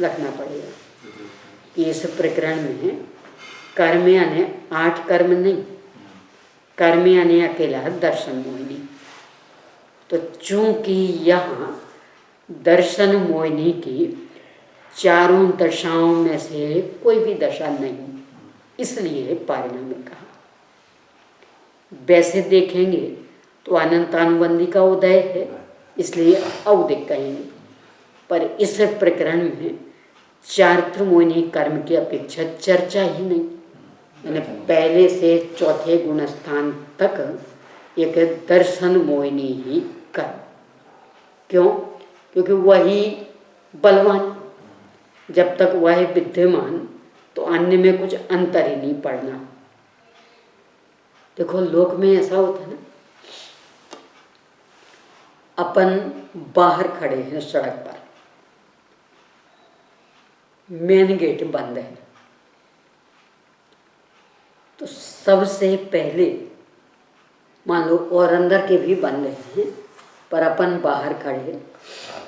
रखना पड़ेगा कि इस प्रकरण में कर्म यानी 8 कर्म नहीं, कर्म यानी अकेला दर्शन मोहिनी। तो चूंकि यहाँ दर्शन मोहिनी की चारों दशाओं में से कोई भी दशा नहीं, इसलिए पारिणामिक कहा। वैसे देखेंगे तो अनंतानुबंधी का उदय है, इसलिए औदिक कहेंगे। पर इस प्रकरण में चारित्रमोहिनी कर्म की अपेक्षा चर्चा ही नहीं, यानी पहले से चौथे गुण स्थान तक एक दर्शन मोहिनी ही कर्म। क्यों? क्योंकि वही बलवान, जब तक वह विद्यमान तो अन्य में कुछ अंतर ही नहीं पड़ना। देखो लोक में ऐसा होता है ना, अपन बाहर खड़े हैं सड़क पर, मेन गेट बंद है, तो सबसे पहले मान लो, और अंदर के भी बंद हैं, पर अपन बाहर खड़े,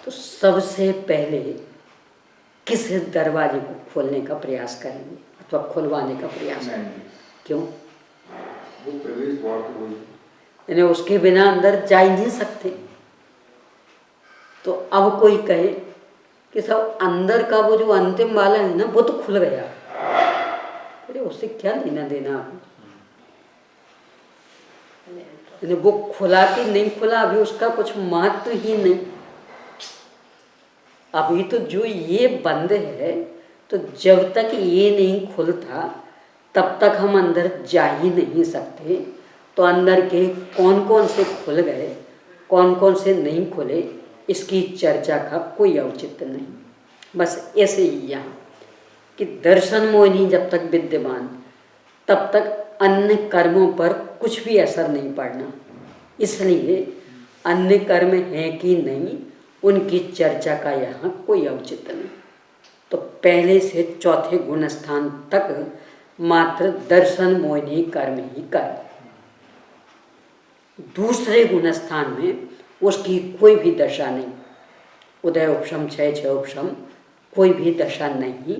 तो सबसे पहले किस दरवाजे को खोलने का प्रयास करेंगे अथवा खुलवाने का प्रयास करेंगे? क्यों?
वो प्रवेश द्वार को बोलते,
यानी उसके बिना अंदर जा ही नहीं सकते। तो अब कोई कहे कि सब अंदर का वो जो अंतिम वाला है ना, वो तो खुल गया, अरे उससे क्या लेना देना आप? वो खुला कि नहीं खुला अभी उसका कुछ महत्व ही नहीं। अभी तो जो ये बंद है, तो जब तक ये नहीं खुलता तब तक हम अंदर जा ही नहीं सकते। तो अंदर के कौन कौन से खुल गए, कौन कौन से नहीं खुले, इसकी चर्चा का कोई औचित्य नहीं। बस ऐसे ही यहाँ कि दर्शन मोहिनी जब तक विद्यमान, तब तक अन्य कर्मों पर कुछ भी असर नहीं पड़ना। इसलिए अन्य कर्म हैं कि नहीं, उनकी चर्चा का यहाँ कोई औचित्य नहीं। तो पहले से चौथे गुण स्थान तक मात्र दर्शन मोहिनी कर्म ही कर्म। दूसरे गुण स्थान में उसकी कोई भी दशा नहीं, उदय उपशम क्षय क्षय उपशम कोई भी दशा नहीं,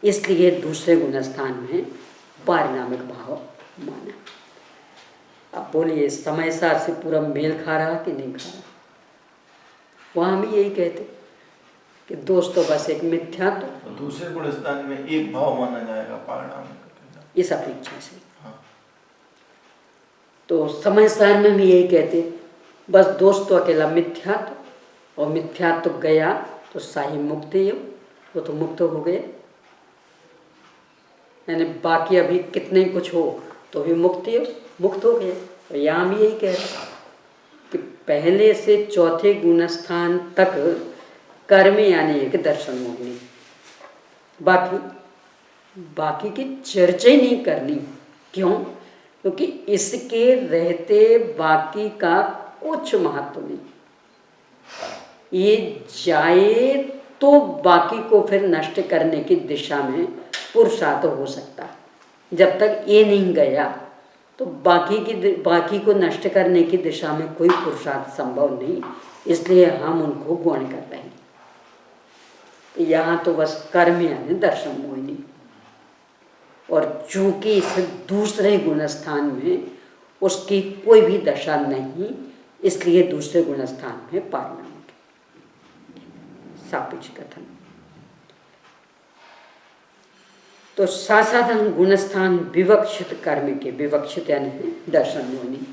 इसलिए दूसरे गुण स्थान में पारिणामिक भाव माना। अब बोलिए समय सार से पूरा मेल खा रहा कि नहीं खा रहा? वहाँ भी यही कहते कि दोस्तों बस एक मिथ्या,
तो दूसरे गुण स्थान में एक भाव माना जाएगा पारिणामिक
इस अपेक्षा से।
हाँ।
तो समय सार में भी यही कहते, बस दोस्त तो अकेला मिथ्यात्व, और मिथ्यात्व तो गया तो साही मुक्ति, वो तो मुक्त हो गए। यानी बाकी अभी कितने कुछ हो तो भी मुक्ति मुक्त हो गए। और यहाँ भी यही कह रहे कि पहले से चौथे गुण स्थान तक कर्म यानी एक दर्शन मोहिनी, बाकी की चर्चा ही नहीं करनी। क्यों? क्योंकि इसके रहते बाकी का कुछ महत्व नहीं। ये जाए तो बाकी को फिर नष्ट करने की दिशा में पुरुषार्थ हो सकता है। जब तक ये नहीं गया तो बाकी को नष्ट करने की दिशा में कोई पुरुषार्थ संभव नहीं, इसलिए हम उनको गौण कर रहे हैं। तो यहाँ तो बस कर्म यानी दर्शन मोहिनी, और चूंकि इस दूसरे गुण स्थान में उसकी कोई भी दशा नहीं, इसलिए दूसरे गुण स्थान में पारिणामिक सापेक्ष कथन। तो सासाधन गुणस्थान विवक्षित कर्म के, विवक्षित यानी दर्शन मोहिनी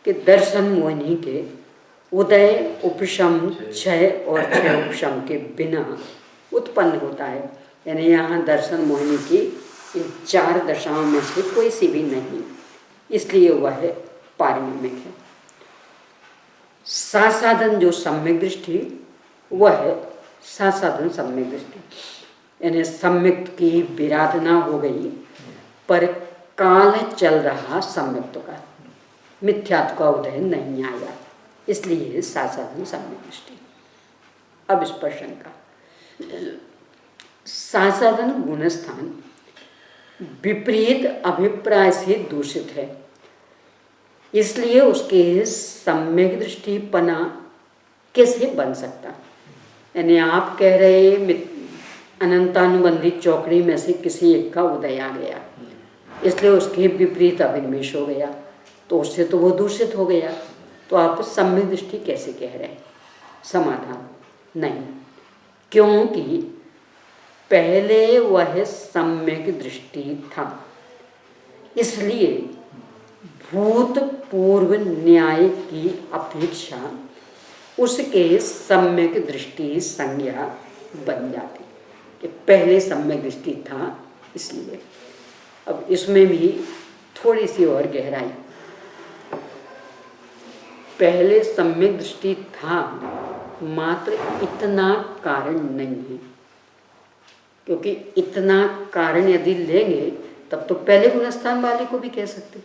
के, दर्शन मोहिनी के उदय उपशम क्षय और क्षय उपशम के बिना उत्पन्न होता है। यानी यहाँ दर्शन मोहिनी की इन चार दशाओं में से कोई सी भी नहीं, इसलिए वह पारिणामिक है। सासाधन जो सम्यक दृष्टि, वह है सासाधन सम्यक दृष्टि, यानी सम्यक की विराधना हो गई पर काल चल रहा सम्यक्त्व का, मिथ्यात्व का उदय नहीं आया, इसलिए सासाधन सम्यक दृष्टि। अब इस प्रश्न का सासाधन गुणस्थान विपरीत अभिप्राय से दूषित है, इसलिए उसके सम्यक दृष्टिपना कैसे बन सकता? यानी आप कह रहे अनंतानुबंधी चौकड़ी में से किसी एक का उदय आ गया, इसलिए उसके विपरीत अभिनिवेश हो गया, तो उससे तो वो दूषित हो गया, तो आप सम्यक दृष्टि कैसे कह रहे हैं? समाधान नहीं, क्योंकि पहले वह सम्यक दृष्टि था, इसलिए भूतपूर्व न्याय की अपेक्षा उसके सम्यक दृष्टि संज्ञा बन जाती कि पहले सम्यक दृष्टि था इसलिए। अब इसमें भी थोड़ी सी और गहराई। पहले सम्यक दृष्टि था मात्र इतना कारण नहीं है, क्योंकि इतना कारण यदि लेंगे तब तो पहले गुणस्थान वाले को भी कह सकते,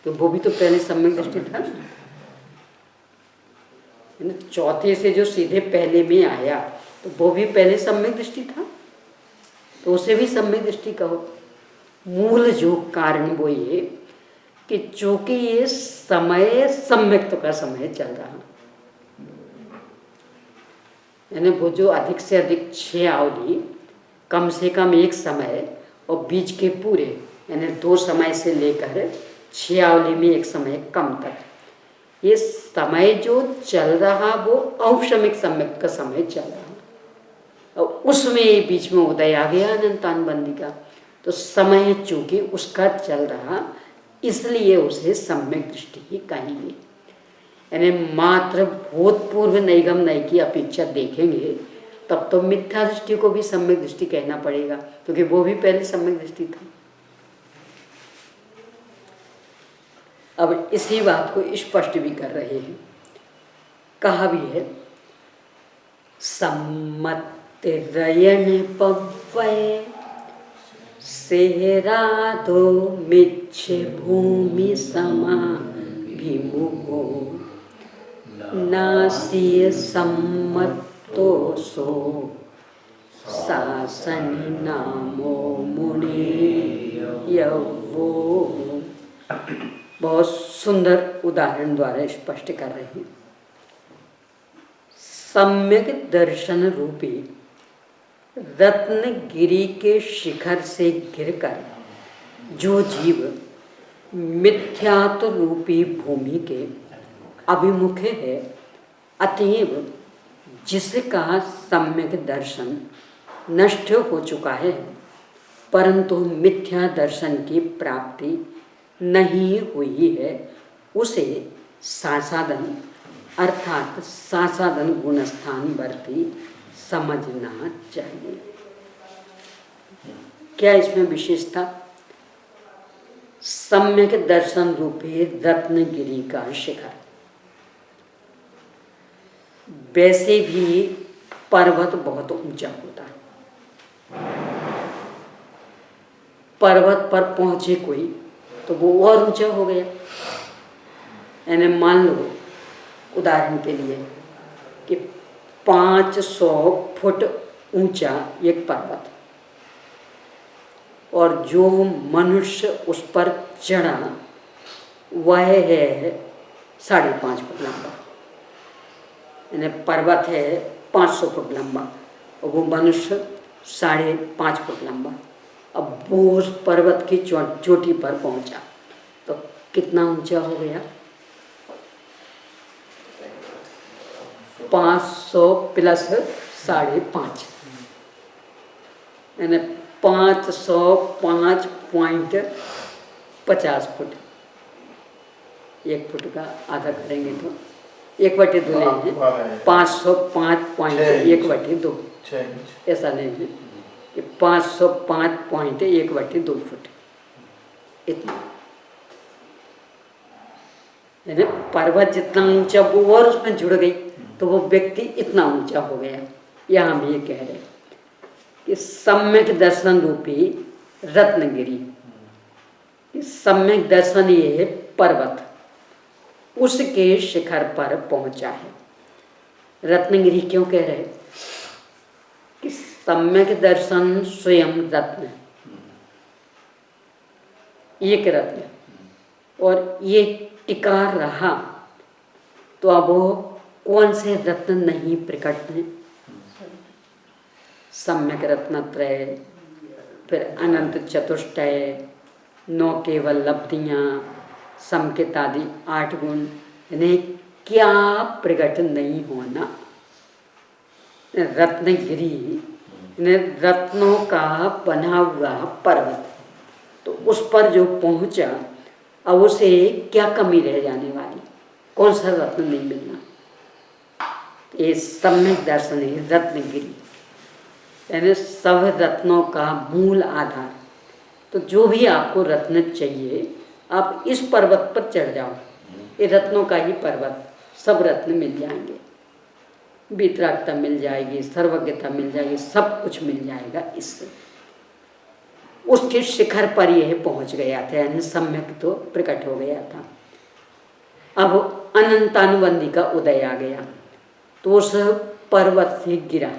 तो वो भी तो पहले सम्यक दृष्टि था। चौथे से जो सीधे पहले में आया तो वो भी पहले सम्यक दृष्टि था, तो उसे भी सम्यक दृष्टि कहो। मूल जो कारण वो ये कि चूंकि ये समय सम्यक्त्व का समय चल रहा, यानी वो जो अधिक से अधिक 6 अवधि, कम से कम एक समय और बीच के पूरे यानी 2 समय से लेकर 6 अवधि में एक समय कम तक, ये समय जो चल रहा वो औपशमिक सम्यक्त्व का समय चल रहा, और उसमें बीच में उदय आ गया अनंतानुबंधी का, तो समय चूंकि उसका चल रहा इसलिए उसे सम्यक दृष्टि ही कहेंगे। यानी मात्र भूतपूर्व नैगम नय की अपेक्षा देखेंगे तब तो मिथ्या दृष्टि को भी सम्यक दृष्टि कहना पड़ेगा, क्योंकि वो भी पहले सम्यक दृष्टि था। अब इसी बात को स्पष्ट भी कर रहे हैं, कहा भी है सम्मतिरयण पव्वय सेहराधो मिच्छ भूमि समाभिमुखो नासीय सम्मतो सो शासनि नामो मुनि यवो। बहुत सुंदर उदाहरण द्वारा स्पष्ट कर रहे हैं। सम्यक दर्शन रूपी रत्नगिरी के शिखर से गिरकर जो जीव मिथ्यात्व रूपी भूमि के अभिमुख है, अतएव जिसका सम्यक दर्शन नष्ट हो चुका है परंतु मिथ्या दर्शन की प्राप्ति नहीं हुई है, उसे सासादन अर्थात सासादन गुणस्थान वर्ती समझना चाहिए। क्या इसमें विशेषता? सम्यक दर्शन रूपी रत्नगिरी का शिखर, वैसे भी पर्वत बहुत ऊंचा होता है, पर्वत पर पहुंचे कोई तो वो और ऊंचा हो गया। यानी मान लो उदाहरण के लिए कि 500 फुट ऊंचा एक पर्वत, और जो मनुष्य उस पर चढ़ा वह है 5.5 फुट लंबा। यानी पर्वत है 500 फुट लंबा और वो मनुष्य 5.5 फुट लंबा। अब वो उस पर्वत की चोटी पर पहुंचा तो कितना ऊंचा हो गया? 500 प्लस 5.5 यानी 505.50 फुट। 1 फुट का आधा करेंगे तो 1/2 लेंगे, 505.1/2 ऐसा नहीं है कि 505.1/2 फुट इतना। यानी पर्वत जितना ऊंचा वो और उसमें जुड़ गई तो वो व्यक्ति इतना ऊंचा हो गया। यहाँ हम ये कह रहे हैं कि सम्यक दर्शन रूपी रत्नगिरी, सम्यक दर्शन ये है पर्वत, उसके शिखर पर पहुंचा है। रत्नगिरी क्यों कह रहे हैं? कि सम्यक दर्शन स्वयं रत्न, एक रत्न, और ये टिका रहा तो अब वो कौन से रत्न नहीं प्रकट हैं? सम्यक रत्नत्रय, फिर अनंत चतुष्टय, 9 केवल लब्धियाँ, समकित आदि 8 गुण, यानी क्या प्रकट नहीं होना। रत्नगिरी रत्नों का बना हुआ पर्वत, तो उस पर जो पहुंचा अब उसे क्या कमी रह जाने वाली, कौन सा रत्न नहीं मिलना। ये सम्यक दर्शन है रत्नगिरी, यानी सब रत्नों का मूल आधार। तो जो भी आपको रत्न चाहिए आप इस पर्वत पर चढ़ जाओ, ये रत्नों का ही पर्वत, सब रत्न मिल जाएंगे, वितरागता मिल जाएगी, सर्वज्ञता मिल जाएगी, सब कुछ मिल जाएगा इससे। उसके शिखर पर यह पहुंच गया था, यानी सम्यक तो प्रकट हो गया था। अब अनंतानुबंधी का उदय आ गया, तो उस पर्वत से गिरा।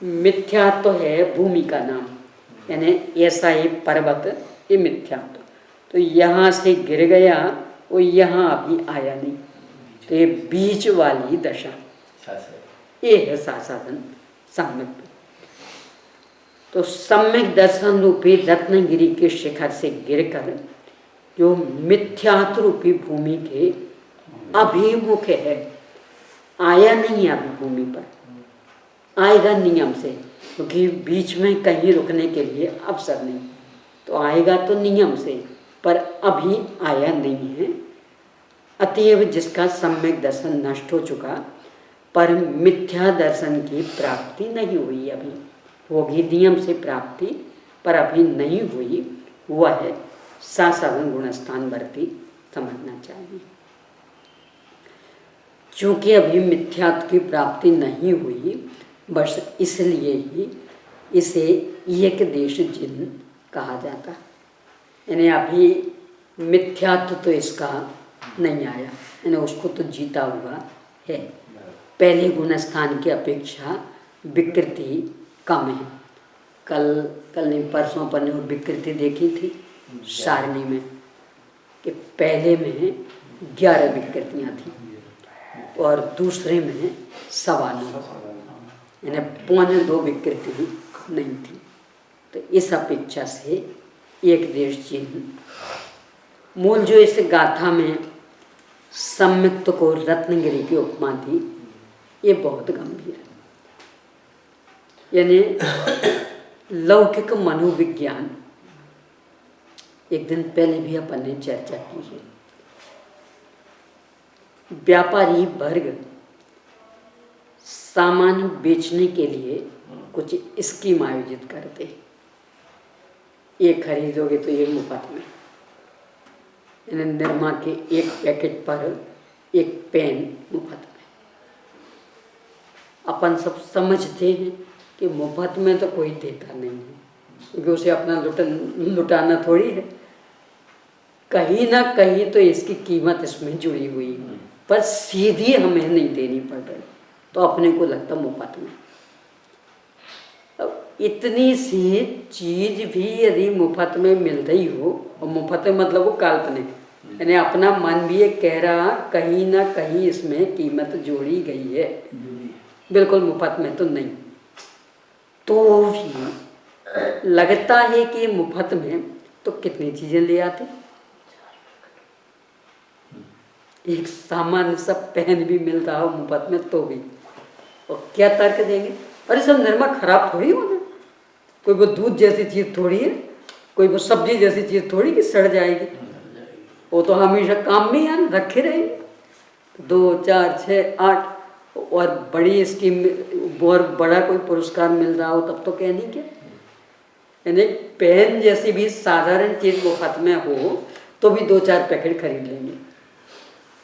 मिथ्या तो है भूमि का नाम, यानी ऐसा ही पर्वत ये मिथ्या। तो यहाँ से गिर गया, वो यहाँ अभी आया नहीं, तो ये बीच वाली दशा ये है साधन सम्यक। तो सम्यक दर्शन रूपी रत्नगिरी के शिखर से गिरकर जो मिथ्यात्व रूपी भूमि के अभिमुख है, आया नहीं अभी भूमि पर, आएगा नियम से, क्योंकि बीच में कहीं रुकने के लिए अवसर नहीं, तो आएगा तो नियम से, पर अभी आया नहीं है। अतएव जिसका सम्यक दर्शन नष्ट हो चुका, पर मिथ्या दर्शन की प्राप्ति नहीं हुई, अभी होगी नियम से प्राप्ति, पर अभी नहीं हुई, वह है सासाधन गुणस्थान वर्ती समझना चाहिए। चूँकि अभी मिथ्यात्व की प्राप्ति नहीं हुई, बस इसलिए ही इसे एक देश जिन कहा जाता, यानी अभी मिथ्यात्व तो इसका नहीं आया, यानी उसको तो जीता हुआ है। पहले गुणस्थान की अपेक्षा विकृति कम है। कल नहीं परसों पर ने विकृति देखी थी सारणी में, कि पहले में 11 विकृतियाँ थी और दूसरे में 9.25, यानी 1.25 विकृति नहीं थी। तो इस अपेक्षा से एक देश चिन्ह मूल जो इस गाथा में सम्यक्त को रत्नगिरी की उपमा दी, ये बहुत गंभीर है। यानी लौकिक मनोविज्ञान एक दिन पहले भी अपन ने चर्चा की है। व्यापारी वर्ग सामान बेचने के लिए कुछ स्कीम आयोजित करते, ये खरीदोगे तो ये मुफ्त में, यानी निरमा के एक पैकेट पर एक पेन मुफ्त में। अपन सब समझते हैं कि मुफ्त में तो कोई देता नहीं है, क्योंकि उसे अपना लुटाना थोड़ी है, कहीं ना कहीं तो इसकी कीमत इसमें जुड़ी हुई है, पर सीधी हमें नहीं देनी पड़ रही, तो अपने को लगता मुफ्त में। अब इतनी सी चीज भी यदि मुफ्त में मिल रही हो, और मुफ्त में मतलब वो काल्पनिक, यानी अपना मन भी ये कह रहा कहीं ना कहीं इसमें कीमत जोड़ी गई है, बिल्कुल मुफ्त में तो नहीं, तो भी लगता है कि मुफ्त में तो कितनी चीजें ले आते। एक सामान्य सा पेन भी मिलता हो मुफ्त में तो भी, और क्या तर्क देंगे, अरे सब निरमा खराब थोड़ी होना, कोई वो दूध जैसी चीज थोड़ी है, कोई वो सब्जी जैसी चीज थोड़ी कि सड़ जाएगी, वो तो हमेशा काम में यानी रखे रहेंगे। 2, 4, 6, 8 और बड़ी स्कीम और बड़ा कोई पुरस्कार मिल रहा हो तब तो कहनी क्या, यानी पेन जैसी भी साधारण चीज मुफ्त में हो तो भी 2-4 पैकेट खरीद लेंगे,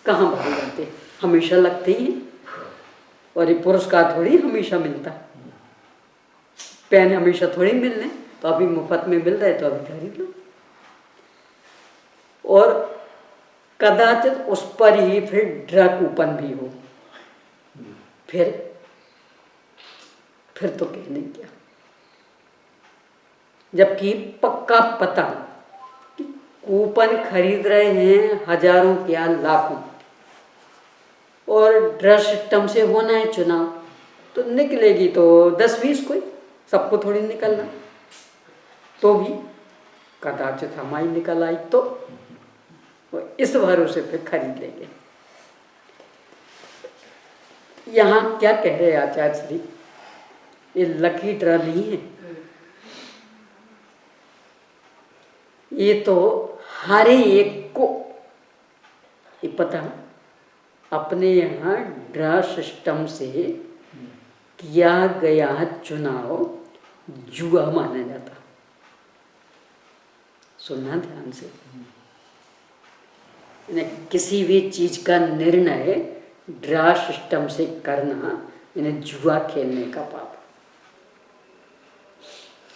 कहाँ भाग जाते, हमेशा लगते ही, और ये पुरस्कार थोड़ी हमेशा मिलता, पेन हमेशा थोड़ी मिलने, तो अभी मुफ्त में मिल रहा है तो अभी खरीद लो। और कदाचित उस पर ही फिर ड्रग कूपन भी हो, फिर तो कहने क्या, जबकि पक्का पता कि कूपन खरीद रहे हैं हजारों क्या लाखों, और ड्रग सिस्टम से होना है चुनाव, तो निकलेगी तो 10-20 कोई, सबको थोड़ी निकलना, तो भी कदाचित हमारी निकल आई तो इस भरोसे पे खरीद लेंगे। यहाँ क्या कह रहे आचार्य श्री, ये लकी ड्रा नहीं है, ये तो हर एक को ये पता अपने यहाँ ड्रा सिस्टम से किया गया चुनाव जुआ माना जाता। सुनना ध्यान से, किसी भी चीज का निर्णय ड्रा सिस्टम से करना इन्हें जुआ खेलने का पाप।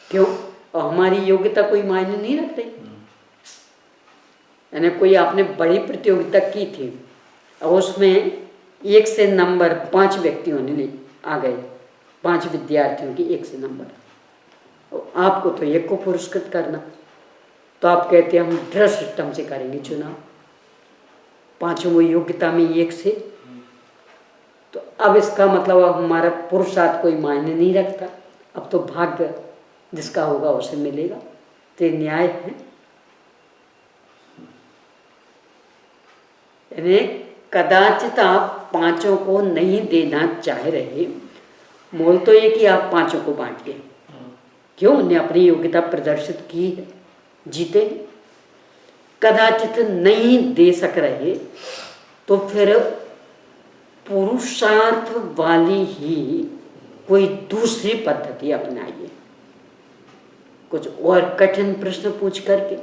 क्यों? और हमारी योग्यता कोई मायने नहीं रखती। यानी कोई आपने बड़ी प्रतियोगिता की थी और उसमें 1 से नंबर 5 व्यक्तियों ने आ गए, 5 विद्यार्थियों की 1 से नंबर, और आपको तो 1 को पुरस्कृत करना, तो आप कहते हैं हम ड्रा सिस्टम से करेंगे चुनाव, 5 योग्यता में 1 से। तो अब इसका मतलब अब हमारा पुरुषार्थ कोई मायने नहीं रखता, अब तो भाग्य जिसका होगा उसे मिलेगा। तो न्याय है। यानी कदाचित आप 5 को नहीं देना चाह रहे, मोल तो ये कि आप 5 को बांटिए। क्यों? उन्हें अपनी योग्यता प्रदर्शित की है, जीते। कदाचित नहीं दे सक रहे तो फिर पुरुषार्थ वाली ही कोई दूसरी पद्धति अपनाइए। कुछ और कठिन प्रश्न पूछ करके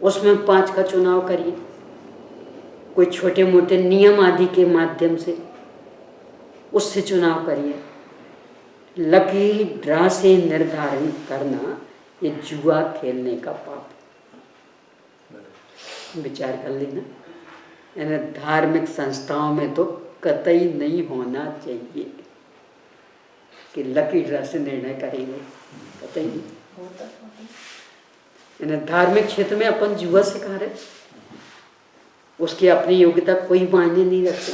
उसमें 5 का चुनाव करिए। कोई छोटे मोटे नियम आदि के माध्यम से उससे चुनाव करिए। लकी ड्रा से निर्धारण करना ये जुआ खेलने का पाप। विचार कर लेना। यानी धार्मिक संस्थाओं में तो कतई नहीं होना चाहिए कि लकी ड्रा से निर्णय करेंगे, कतई नहीं। यानी धार्मिक क्षेत्र में अपन जुआ सिखा रहे, उसकी अपनी योग्यता कोई मायने नहीं रखती।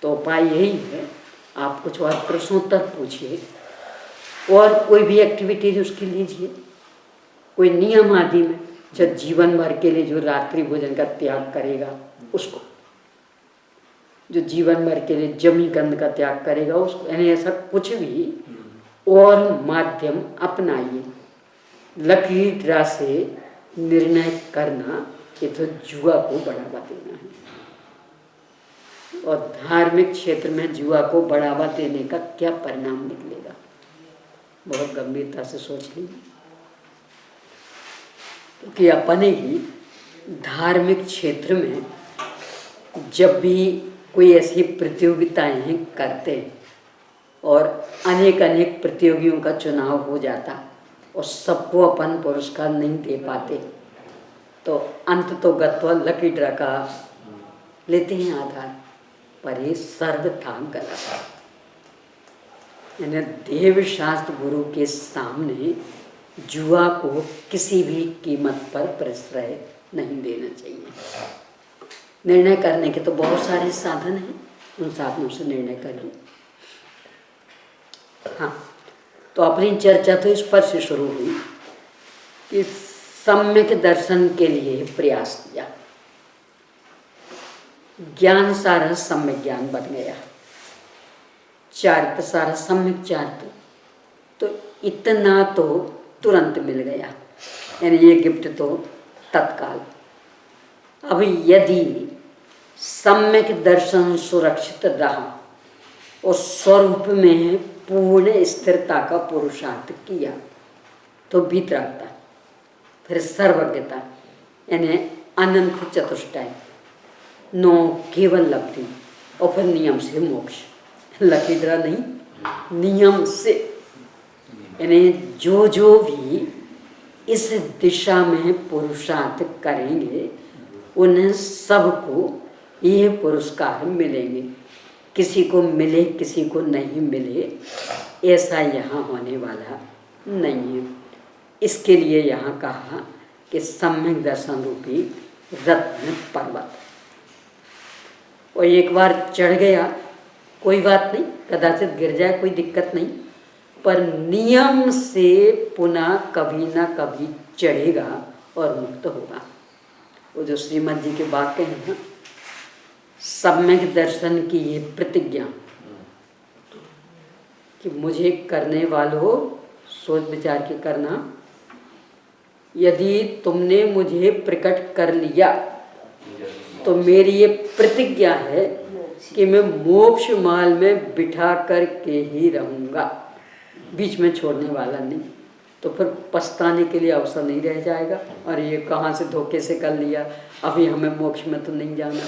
तो उपाय यही है, आप कुछ और प्रश्नोत्तर पूछिए और कोई भी एक्टिविटीज उसकी लीजिए। कोई नियम आदि में जब जीवन भर के लिए जो रात्रि भोजन का त्याग करेगा उसको, जो जीवन भर के लिए जमी गंध का त्याग करेगा उसको, यानी ऐसा कुछ भी और माध्यम अपनाइए। लकी ड्रा से निर्णय करना ये तो जुआ को बढ़ावा देना है। और धार्मिक क्षेत्र में जुआ को बढ़ावा देने का क्या परिणाम निकलेगा, बहुत गंभीरता से सोच लीजिए। क्योंकि अपने ही धार्मिक क्षेत्र में जब भी कोई ऐसी प्रतियोगिताएं करते और अनेक अनेक प्रतियोगियों का चुनाव हो जाता और सबको अपन पुरस्कार नहीं दे पाते, तो अंत तो गत्वा लकी ड्रा का लेते हैं आधार पर। ये सर्वथा गलत है। यानी देव शास्त्र गुरु के सामने जुआ को किसी भी कीमत पर प्रश्रय नहीं देना चाहिए। निर्णय करने के तो बहुत सारे साधन हैं, उन साधनों से निर्णय करिए। हाँ, तो अपनी चर्चा तो इस पर से शुरू हुई कि सम्यक दर्शन के लिए प्रयास किया, ज्ञान सारा सम्यक ज्ञान बन गया, चारित्र सारा सम्यक चारित्र, तो इतना तो तुरंत मिल गया, यानी ये गिफ्ट तो तत्काल। अब यदि सम्यक दर्शन सुरक्षित रहा और स्वरूप में पूर्ण स्थिरता का पुरुषार्थ किया तो वितरागता, फिर सर्वज्ञता, यानी अनंत चतुष्टय, 9 केवल लब्धि, और फिर नियम से मोक्ष। लकी ड्रा नहीं, नियम से। यानी जो जो भी इस दिशा में पुरुषार्थ करेंगे उन्हें सबको ये पुरस्कार मिलेंगे। किसी को मिले किसी को नहीं मिले ऐसा यहाँ होने वाला नहीं है। इसके लिए यहाँ कहा कि सम्यक दर्शन रूपी रत्न पर्वत, और एक बार चढ़ गया कोई बात नहीं, कदाचित गिर जाए कोई दिक्कत नहीं, पर नियम से पुनः कभी ना कभी चढ़ेगा और मुक्त होगा। वो जो श्रीमद जी के वाक्य हैं ना, सम्यक दर्शन की ये प्रतिज्ञा कि मुझे करने वालों सोच विचार के करना, यदि तुमने मुझे प्रकट कर लिया तो मेरी ये प्रतिज्ञा है कि मैं मोक्ष माल में बिठा कर के ही रहूँगा, बीच में छोड़ने वाला नहीं। तो फिर पछताने के लिए अवसर नहीं रह जाएगा। और ये कहाँ से धोखे से कर लिया, अभी हमें मोक्ष में तो नहीं जाना,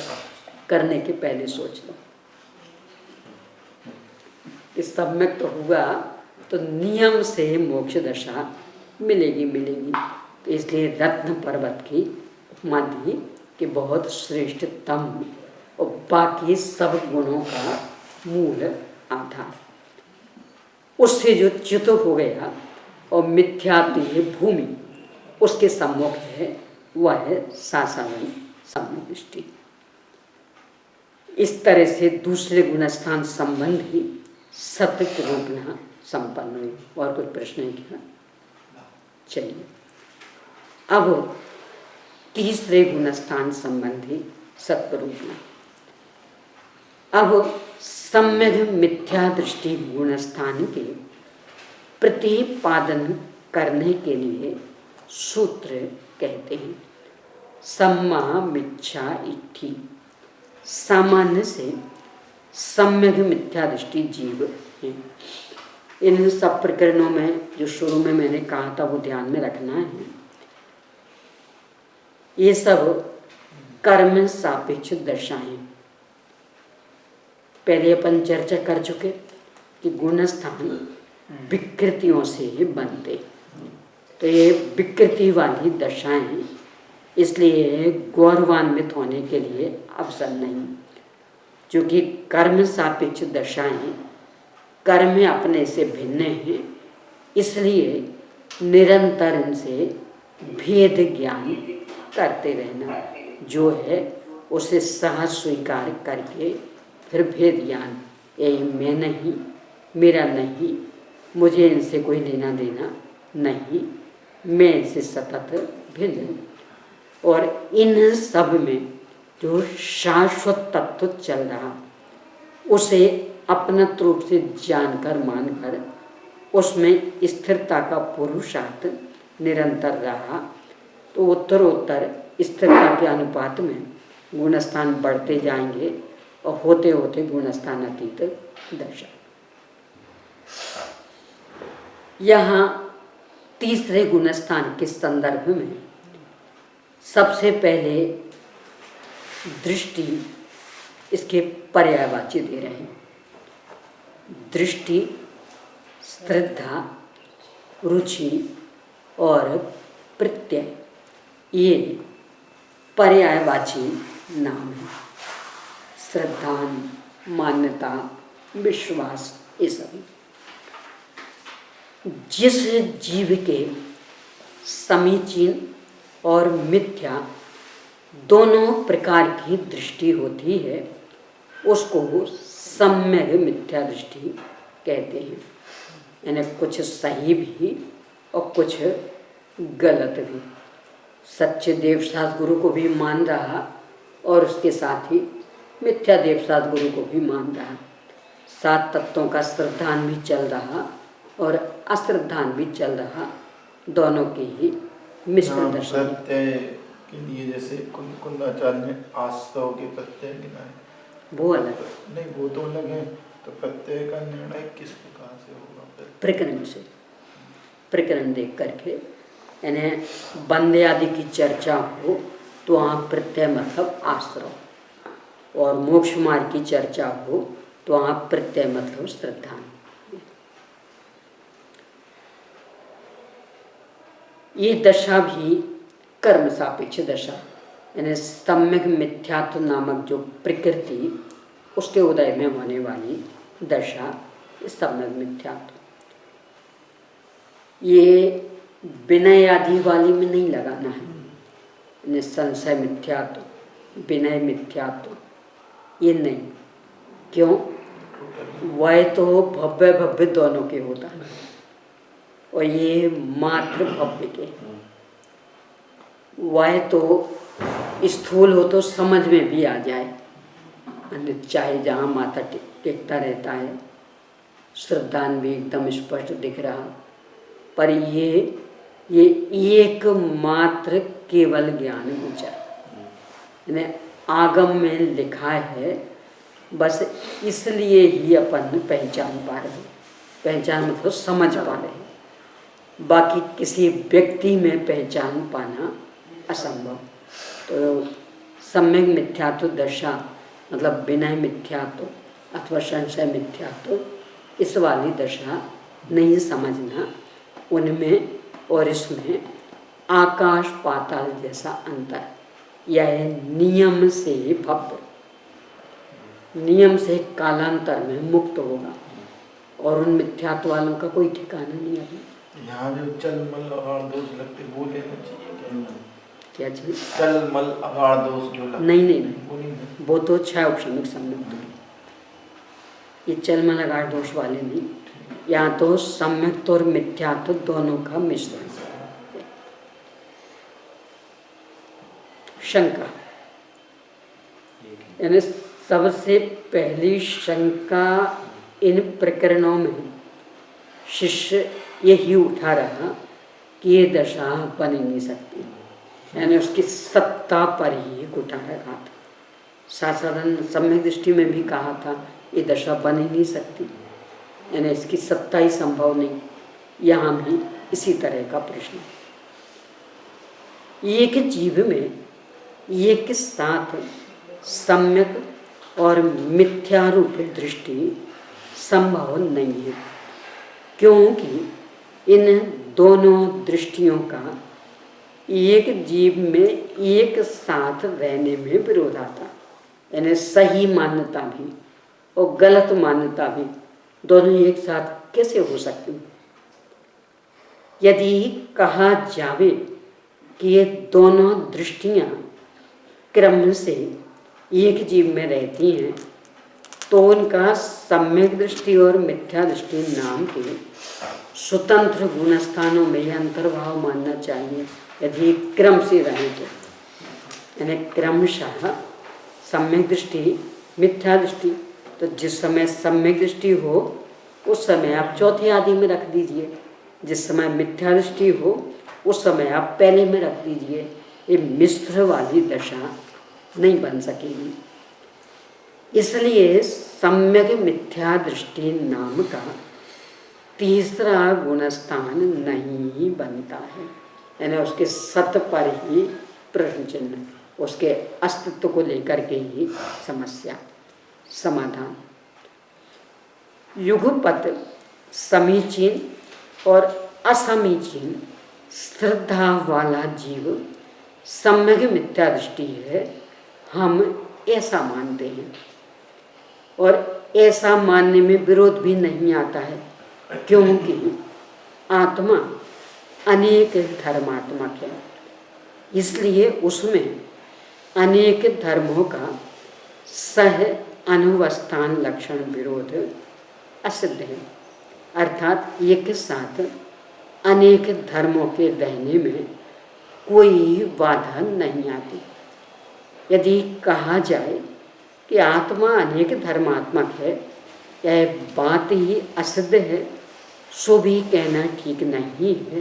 करने के पहले सोच लो। इस सम्यक तो हुआ तो नियम से मोक्ष दशा मिलेगी। तो इसलिए रत्न पर्वत की उपमा दी कि बहुत श्रेष्ठतम और बाकी सब गुणों का मूल आधार, उससे जो च्युत हो गया और मिथ्यात्व भूमि उसके सम्मुख है, वह है सासावन सम्यक दृष्टि। इस तरह से दूसरे गुणस्थान संबंध ही सत्य रूपना संपन्न हुई। और कुछ प्रश्न है क्या? चलिए अब तीसरे गुणस्थान संबंधी सत्वरूपना। अब सम्यक मिथ्या दृष्टि गुणस्थान के प्रतिपादन करने के लिए सूत्र कहते हैं सम्मा मिच्छा इत्थि। सामान्य से सम्यक मिथ्या दृष्टि जीव है। इन सब प्रकरणों में जो शुरू में मैंने कहा था वो ध्यान में रखना है। ये सब कर्म सापेक्ष दशाएं। पहले अपन चर्चा कर चुके कि गुणस्थान विकृतियों से ही बनते, तो ये विकृति वाली दशाएं, इसलिए गौरवान्वित होने के लिए अवसर नहीं। क्योंकि कर्म सापेक्ष दशाएं कर्म अपने से भिन्न हैं, इसलिए निरंतर इनसे भेद ज्ञान करते रहना जो है उसे सहज स्वीकार करके फिर भेद ज्ञान, यही मैं नहीं, मेरा नहीं, मुझे इनसे कोई लेना देना नहीं, मैं इनसे सतत भिन्न हूँ। और इन सब में जो शाश्वत तत्व चल रहा उसे अपनत रूप से जानकर मानकर उसमें स्थिरता का पुरुषार्थ निरंतर रहा, तो उत्तरोत्तर स्थिरता के अनुपात में गुणस्थान बढ़ते जाएंगे और होते होते गुणस्थान अतीत दशा। यहाँ तीसरे गुणस्थान के संदर्भ में सबसे पहले दृष्टि इसके पर्यायवाची दे रहे हैं। दृष्टि, श्रद्धा, रुचि और प्रत्यय ये पर्यायवाची नाम है। श्रद्धा, मान्यता, विश्वास, ये सभी जिस जीव के समीचीन और मिथ्या दोनों प्रकार की दृष्टि होती है उसको सम्यक मिथ्या दृष्टि कहते हैं। यानी कुछ सही भी और कुछ गलत भी। सच्चे देवशास्त्र गुरु को भी मान रहा और उसके साथ ही मिथ्या देवशास्त्र गुरु को भी मान रहा। सात तत्वों का श्रद्धान भी चल रहा और अश्रद्धान भी चल रहा, दोनों की ही मिश्रण दर्शन।
प्रत्यय के लिए जैसे कुंदाचार्य ने आस्तव के प्रत्यय गिनाए,
वो अलग
नहीं, वो तो अलग है। तो प्रत्यय का निर्णय किस प्रकार से होगा?
प्रकरण से, प्रकरण देख करके, यानी बंदे आदि की चर्चा हो तो वहाँ प्रत्यय मतलब आश्रव, और मोक्ष मार्ग की चर्चा हो तो वहाँ प्रत्यय मतलब श्रद्धा। ये दशा भी कर्म सापेक्ष दशा, यानी सम्यक मिथ्यात्व नामक जो प्रकृति उसके उदय में होने वाली दशा सम्यक मिथ्यात्व। ये विनय आदि वाली में नहीं लगाना है, यानी संशय मिथ्यात्व, विनय मिथ्यात्व ये नहीं। क्यों? वह तो भव्य भव्य दोनों के होता है और ये मात्र भव्य के। वह तो स्थूल हो तो समझ में भी आ जाए, चाहे जहाँ माथा टेकता रहता है, श्रद्धान भी एकदम स्पष्ट दिख रहा, पर ये ये एकमात्र केवल ज्ञान गोचर, यानी आगम में लिखा है, बस इसलिए ही अपन पहचान पा रहे हैं। पहचान मतलब समझ पा रहे हैं, बाकी किसी व्यक्ति में पहचान पाना असंभव। तो सम्यक मिथ्यात्व दशा मतलब विनय मिथ्यात्व अथवा संशय मिथ्यात्व, इस वाली दशा नहीं समझना। उनमें और इसमें आकाश पाताल जैसा अंतर, यह नियम से भव्य, नियम से कालांतर में मुक्त होगा, और उन मिथ्यात्व वालों का कोई ठिकाना नहीं है।
यहाँ जो चल मल अगाड़ दोष लगते वो लेना चाहिए
क्या चीज?
चल मल अगाड़ दोष जो लगते
नहीं,
वो नहीं।
वो तो क्षय उपशमिक सम्यक, ये चल मल अगाड़ दोष वाले नहीं। यहाँ तो सम्यक और मिथ्यात्व दोनों का मिश्रण। शंका, यानी सबसे पहली शंका इन प्रकरणों में शिष्य यही उठा रहा कि ये दशा बन ही नहीं सकती, यानी उसकी सत्ता पर ही उठा रखा था। साधारण सम्यक दृष्टि में भी कहा था ये दशा बन ही नहीं सकती, यानी इसकी सत्ता ही संभव नहीं। यहाँ भी इसी तरह का प्रश्न। एक जीव में एक साथ सम्यक और मिथ्या रूप दृष्टि संभव नहीं है, क्योंकि इन दोनों दृष्टियों का एक जीव में एक साथ रहने में विरोध आता, यानी सही मान्यता भी और गलत मान्यता भी दोनों एक साथ कैसे हो सकती। यदि कहा जावे कि ये दोनों दृष्टियां क्रम से एक जीव में रहती हैं, तो उनका सम्यक दृष्टि और मिथ्या दृष्टि नाम के स्वतंत्र गुणस्थानों में यह अंतर्भाव मानना चाहिए। यदि क्रम से रहे तो, यानी क्रमशः सम्यक दृष्टि मिथ्या दृष्टि, तो जिस समय सम्यक दृष्टि हो उस समय आप चौथे आदि में रख दीजिए, जिस समय मिथ्या दृष्टि हो उस समय आप पहले में रख दीजिए। ये मिश्र वाली दशा नहीं बन सकेगी। इसलिए सम्यक मिथ्या दृष्टि नाम का तीसरा गुणस्थान नहीं बनता है, यानी उसके सत पर ही प्रश्न चिन्ह, उसके अस्तित्व को लेकर के ही समस्या समाधान। युगपत समीचीन और असमीचीन श्रद्धा वाला जीव सम्यक मिथ्या दृष्टि है, हम ऐसा मानते हैं, और ऐसा मानने में विरोध भी नहीं आता है, क्योंकि आत्मा अनेक धर्मात्मक है, इसलिए उसमें अनेक धर्मों का सह अनुवस्थान लक्षण विरोध असिद्ध है। अर्थात एक साथ अनेक धर्मों के रहने में कोई बाधा नहीं आती। यदि कहा जाए कि आत्मा अनेक धर्मात्मक है, यह बात ही असिद्ध है, सो भी कहना ठीक नहीं है,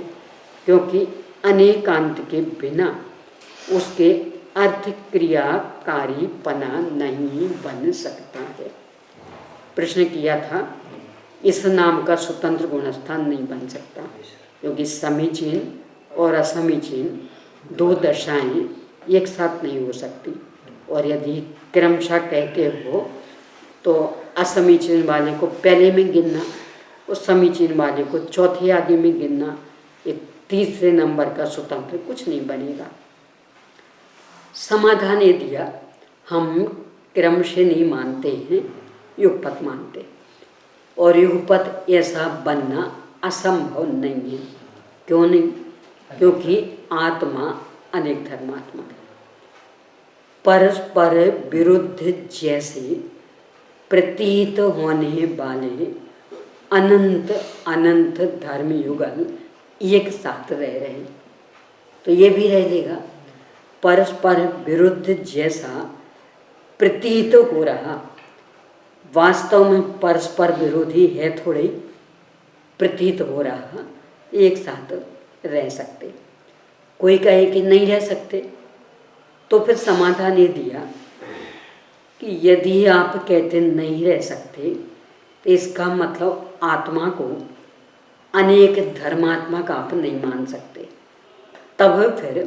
क्योंकि अनेकांत के बिना उसके अर्थ क्रियाकारीपना नहीं बन सकता है। प्रश्न किया था, इस नाम का स्वतंत्र गुणस्थान नहीं बन सकता, क्योंकि समीचीन और असमीचीन दो दशाएं एक साथ नहीं हो सकती, और यदि क्रमशः कहते हो तो असमीचीन वाले को पहले में गिनना और समीचीन वाले को चौथे आदि में गिनना, ये तीसरे नंबर का स्वतंत्र कुछ नहीं बनेगा। समाधान ये दिया, हम क्रम से नहीं मानते हैं, युगपत मानते, और युगपत ऐसा बनना असंभव नहीं है। क्यों नहीं? क्योंकि आत्मा अनेक धर्मात्मक है। परस्पर विरुद्ध जैसे प्रतीत होने वाले अनंत अनंत धर्म युगल एक साथ रह रहे हैं, तो ये भी रह लेगा। परस्पर विरुद्ध जैसा प्रतीत हो रहा, वास्तव में परस्पर विरोधी है थोड़े, प्रतीत हो रहा एक साथ रह सकते। कोई कहे कि नहीं रह सकते, तो फिर समाधान ये दिया कि यदि आप कहते नहीं रह सकते तो इसका मतलब आत्मा को अनेक धर्मात्मक आप नहीं मान सकते, तब फिर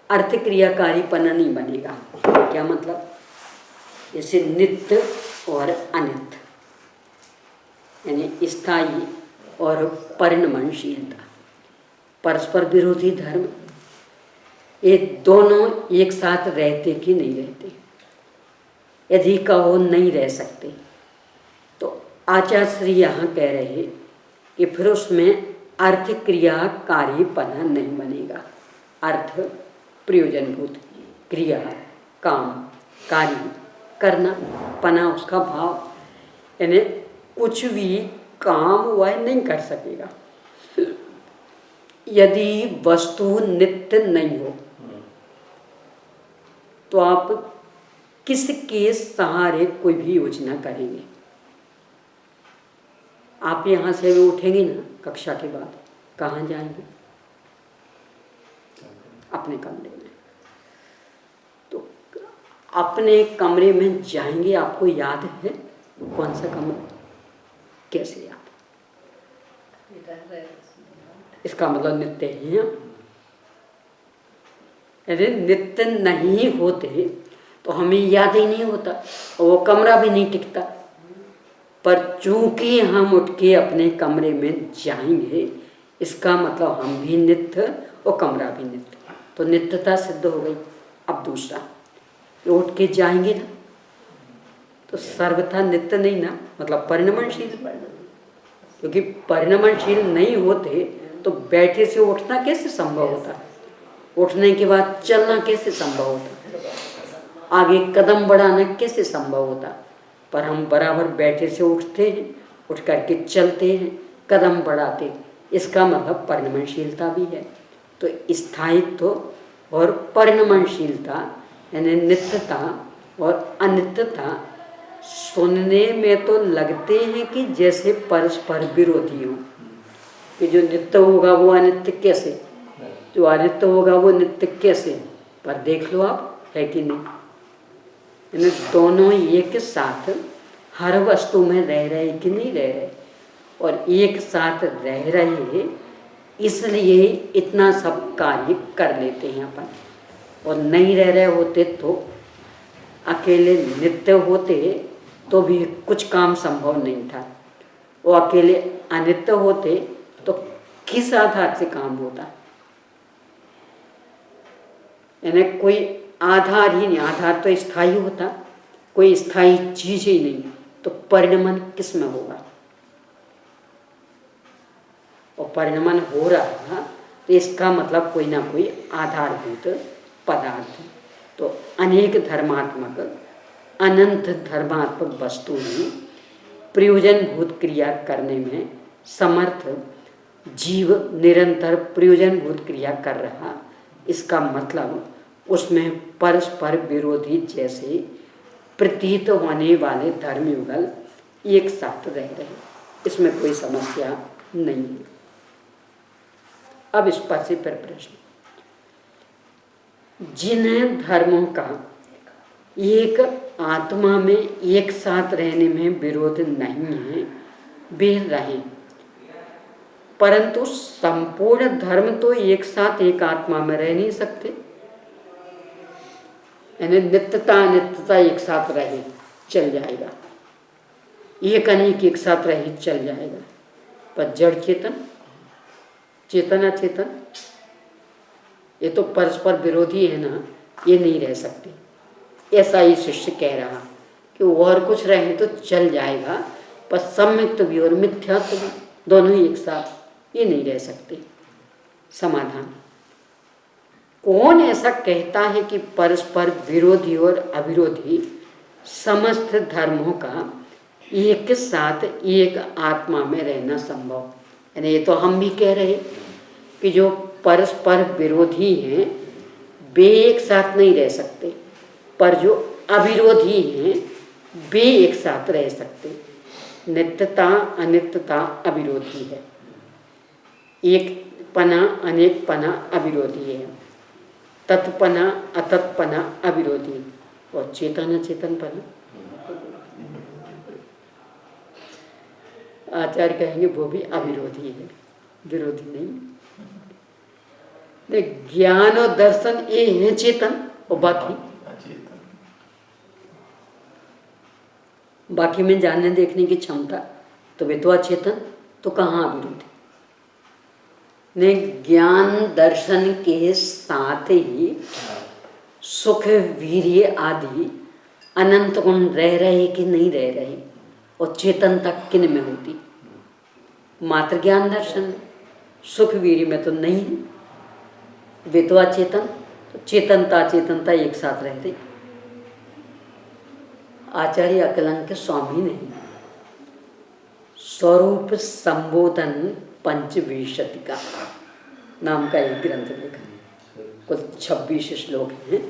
अर्थ क्रियाकारीपना नहीं बनेगा। क्या मतलब? जैसे नित्य और अनित्य, यानी स्थायी और परिणमनशीलता, परस्पर विरोधी धर्म, ये दोनों एक साथ रहते कि नहीं रहते? यदि कहो नहीं रह सकते तो आचार्य श्री यहाँ कह रहे कि फिर उसमें अर्थ क्रियाकारीपना नहीं बनेगा। अर्थ प्रयोजनभूत, क्रिया काम, कार्य करना, पना उसका भाव, यानी कुछ भी काम वह नहीं कर सकेगा यदि वस्तु नित्य नहीं हो। तो आप किसके सहारे कोई भी योजना करेंगे? आप यहाँ से भी उठेंगे ना कक्षा के बाद, कहाँ जाएंगे? अपने कमरे में। तो अपने कमरे में जाएंगे, आपको याद है कौन सा कमरा, कैसे याद? इसका मतलब नित्य ही है। यदि नित्य नहीं होते तो हमें याद ही नहीं होता, और वो कमरा भी नहीं टिकता। पर चूंकि हम उठ के अपने कमरे में जाएंगे, इसका मतलब हम भी नित्य और कमरा भी नित्य, तो नित्यता सिद्ध हो गई। अब दूसरा, उठ के जाएंगे ना तो सर्वथा नित्य नहीं ना, मतलब परिणमनशील, क्योंकि परिणमनशील नहीं होते तो बैठे से उठना कैसे संभव होता? उठने के बाद चलना कैसे संभव होता? आगे कदम बढ़ाना कैसे संभव होता? पर हम बराबर बैठे से उठते हैं, उठ करके चलते हैं, कदम बढ़ाते, इसका मतलब परिणमनशीलता भी है। तो स्थायित्व और परिणमनशीलता यानी नित्यता और अनित्यता सुनने में तो लगते हैं कि जैसे परस्पर विरोधी हो, कि जो नित्य होगा वो अनित्य कैसे, जो अनित्य होगा वो नित्य कैसे? पर देख लो आप, है कि नहीं? यानी दोनों एक साथ हर वस्तु में रह रहे कि नहीं रह रहे, और एक साथ रह रहे इसलिए इतना सब कार्य कर लेते हैं अपन। और नहीं रह रहे होते तो अकेले नित्य होते तो भी कुछ काम संभव नहीं था, वो अकेले अनित्य होते तो किस आधार से काम होता? यानी कोई आधार ही नहीं, आधार तो स्थायी होता, कोई स्थायी चीज ही नहीं, तो परिणमन किस में होगा? और परिणमन हो रहा तो इसका मतलब कोई ना कोई आधारभूत पदार्थ। तो अनेक धर्मात्मक अनंत धर्मात्मक वस्तु ही प्रयोजनभूत क्रिया करने में समर्थ जीव निरंतर प्रयोजनभूत क्रिया कर रहा, इसका मतलब उसमें परस्पर विरोधी जैसे प्रतीत होने वाले धर्मयुगल एक साथ रह रहे, इसमें कोई समस्या नहीं है। अब इस पर से फिर प्रश्न, जिन धर्मों का एक आत्मा में एक साथ रहने में विरोध नहीं है वे रहें, परंतु संपूर्ण धर्म तो एक साथ एक आत्मा में रह नहीं सकते। यानी नित्यता अनित्यता एक साथ रहे चल जाएगा, एक अनेक एक साथ रहे चल जाएगा, पर जड़ चेतन, चेतन अचेतन, ये तो परस्पर विरोधी है ना, ये नहीं रह सकते। ऐसा ही शिष्य कह रहा कि और कुछ रहे तो चल जाएगा, पर सम्यक्त भी और मिथ्यात्व भी दोनों ही एक साथ ये नहीं रह सकते। समाधान, कौन ऐसा कहता है कि परस्पर विरोधी और अविरोधी समस्त धर्मों का एक साथ एक आत्मा में रहना संभव? यानी ये तो हम भी कह रहे कि जो परस्पर विरोधी हैं वे एक साथ नहीं रह सकते, पर जो अविरोधी हैं वे एक साथ रह सकते। नित्यता अनित्यता अविरोधी है, एक तत्पना अनेकपना अविरोधी है, तत्पना अतत्पना अविरोधी, और चेतन अचेतनपना आचार्य कहेंगे वो भी अविरोधी है, विरोधी नहीं। ज्ञान और दर्शन ये है चेतन, और बाकी में जानने देखने की क्षमता तो वे तो अचेतन, तो कहाँ अविरोधी। ने ज्ञान दर्शन के साथ ही सुख वीर्य आदि अनंत गुण रह रहे कि नहीं रह रहे, और चेतनता किन में होती? मात्र ज्ञान दर्शन, सुख वीर्य में तो नहीं है, वे तो अचेतन, तो चेतनता अचेतनता एक साथ रह रही। आचार्य अकलंक स्वामी ने स्वरूप संबोधन पंचविंशतिका नाम का एक ग्रंथ लिखा, कुछ 26 श्लोक हैं।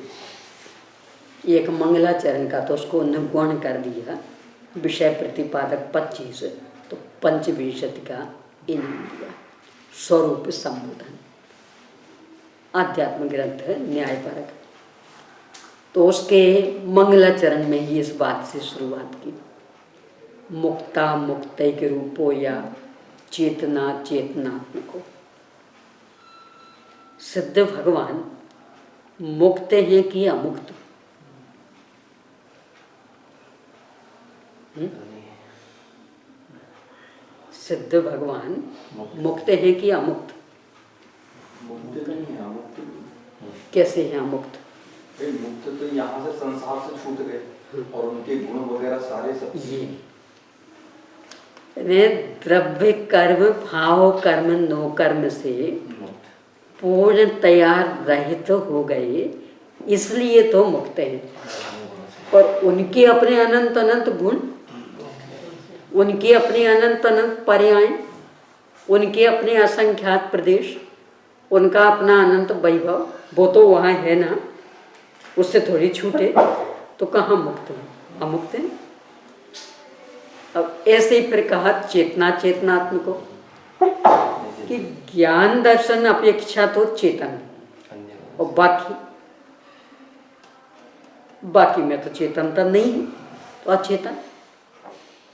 एक मंगलाचरण का तो उसको निर्गुण कर दिया, विषय प्रतिपादक 25, तो पंचविंशतिका इन्हें दिया। स्वरूप संबोधन आध्यात्म ग्रंथ है, न्यायपरक। तो उसके मंगलाचरण में ही इस बात से शुरुआत की, मुक्ता मुक्तैक रूपो या चेतना चेतनात्मको। सिद्ध भगवान मुक्त हैं कि अमुक्त? सिद्ध भगवान मुक्त हैं कि अमुक्त?
मुक्त नहीं है, अमुक्त।
कैसे हैं अमुक्त?
मुक्त तो यहाँ से संसार से छूट गए और उनके गुण वगैरह सारे सब
ये द्रव्य कर्म भाव कर्म नो कर्म से पूर्ण तैयार रहित हो गए, इसलिए तो मुक्त हैं। और उनके अपने अनंत अनंत गुण, उनके अपने अनंत अनंत पर्याय, उनके अपने असंख्यात प्रदेश, उनका अपना अनंत वैभव, वो तो वहाँ है ना, उससे थोड़ी छूटे, तो कहाँ मुक्त है? अमुक्त है। अब ऐसे ही फिर कहा चेतना चेतनात्मको, कि ज्ञान दर्शन अपेक्षा तो चेतन, और बाकी में तो चेतनता नहीं है, तो अचेतन।